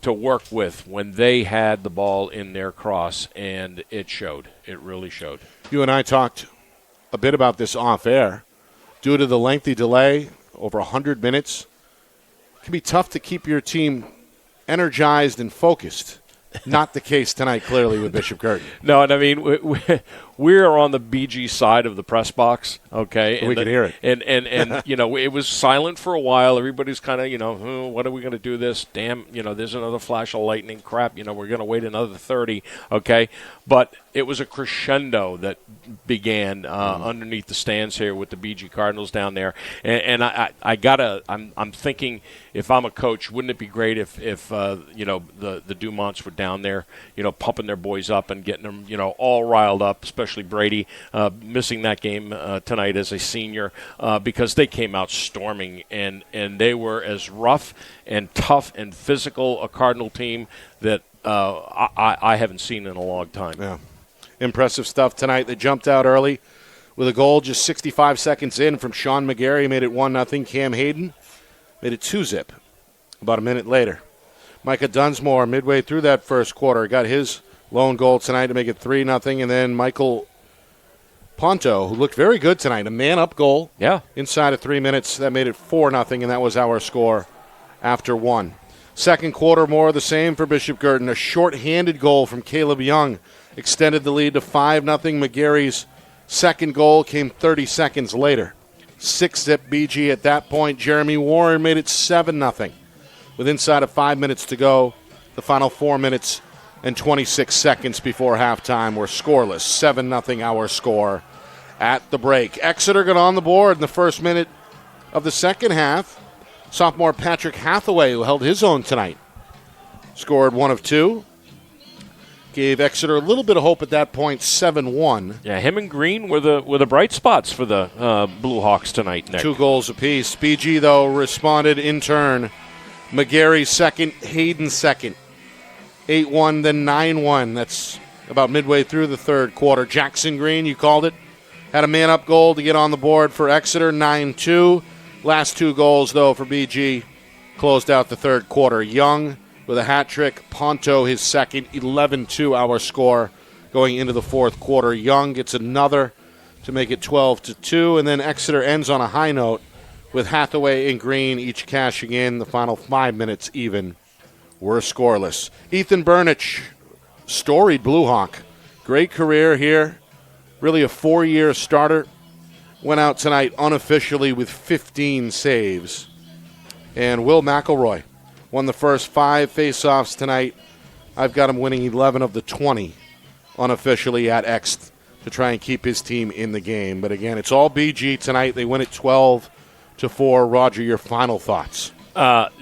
to work with when they had the ball in their cross, and it showed. It really showed. You and I talked a bit about this off air. Due to the lengthy delay, over 100 minutes, it can be tough to keep your team energized and focused. Not the case tonight, clearly, with Bishop Guertin. No, and I mean, we're on the BG side of the press box, okay? We can hear it. And it was silent for a while. Everybody's kind of, what are we going to do this? Damn, there's another flash of lightning. Crap, we're going to wait another 30, okay? But it was a crescendo that began underneath the stands here with the BG Cardinals down there. And I'm thinking, if I'm a coach, wouldn't it be great if the Dumonts were down there, pumping their boys up and getting them, all riled up, especially Brady, missing that game tonight as a senior because they came out storming and they were as rough and tough and physical a Cardinal team that I haven't seen in a long time. Yeah. Impressive stuff tonight. They jumped out early with a goal just 65 seconds in from Sean McGarry, made it 1-0. Cam Hayden made it 2-zip about a minute later. Micah Dunsmore, midway through that first quarter, got his lone goal tonight to make it 3-0. And then Michael Ponto, who looked very good tonight, a man-up goal inside of 3 minutes. That made it 4-0, and that was our score after 1. Second quarter, more of the same for Bishop Guertin. A short-handed goal from Caleb Young extended the lead to 5-0. McGarry's second goal came 30 seconds later. 6-zip BG at that point. Jeremy Warren made it 7-0. With inside of 5 minutes to go, the final 4 minutes and 26 seconds before halftime were scoreless. 7-0 our score at the break. Exeter got on the board in the first minute of the second half. Sophomore Patrick Hathaway, who held his own tonight, scored 1 of 2. Gave Exeter a little bit of hope at that point, 7-1. Yeah, him and Green were the bright spots for the Blue Hawks tonight, Nick. 2 goals apiece. BG, though, responded in turn. McGarry second, Hayden second. 8-1, then 9-1. That's about midway through the third quarter. Jackson Green, you called it, had a man-up goal to get on the board for Exeter, 9-2. Last 2 goals, though, for BG closed out the third quarter. Young with a hat trick. Ponto his second. 11-2 our score going into the fourth quarter. Young gets another to make it 12-2, and then Exeter ends on a high note with Hathaway and Green each cashing in. The final 5 minutes even were scoreless. Ethan Burnich, storied Blue Hawk. Great career here. Really a 4-year starter. Went out tonight unofficially with 15 saves. And Will McElroy won the first 5 face-offs tonight. I've got him winning 11 of the 20 unofficially at X to try and keep his team in the game. But again, it's all BG tonight. They win it 12-4. Roger, your final thoughts? Unfortunate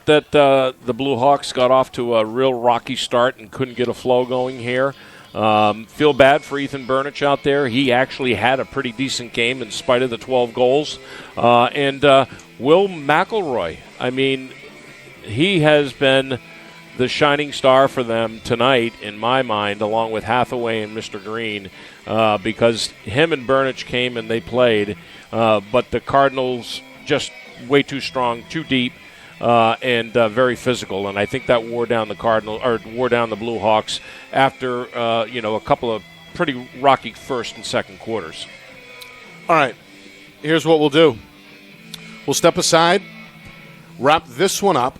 that the Blue Hawks got off to a real rocky start and couldn't get a flow going here. Feel bad for Ethan Burnich out there. He actually had a pretty decent game in spite of the 12 goals. And Will McElroy, I mean, he has been the shining star for them tonight, in my mind, along with Hathaway and Mr. Green, because him and Burnich came and they played, but the Cardinals just way too strong, too deep, and very physical. And I think that wore down the Blue Hawks after a couple of pretty rocky first and second quarters. All right, here's what we'll do. We'll step aside, wrap this one up,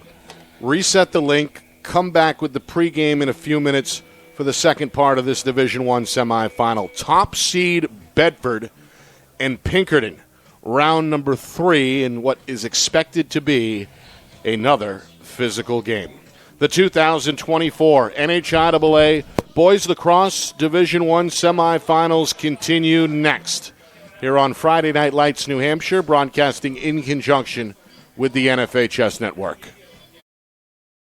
reset the link, come back with the pregame in a few minutes for the second part of this Division I semifinal. Top seed Bedford and Pinkerton, round number 3 in what is expected to be another physical game. The 2024 NHIAA Boys Lacrosse Division I semifinals continue next here on Friday Night Lights New Hampshire, broadcasting in conjunction with the NFHS Network.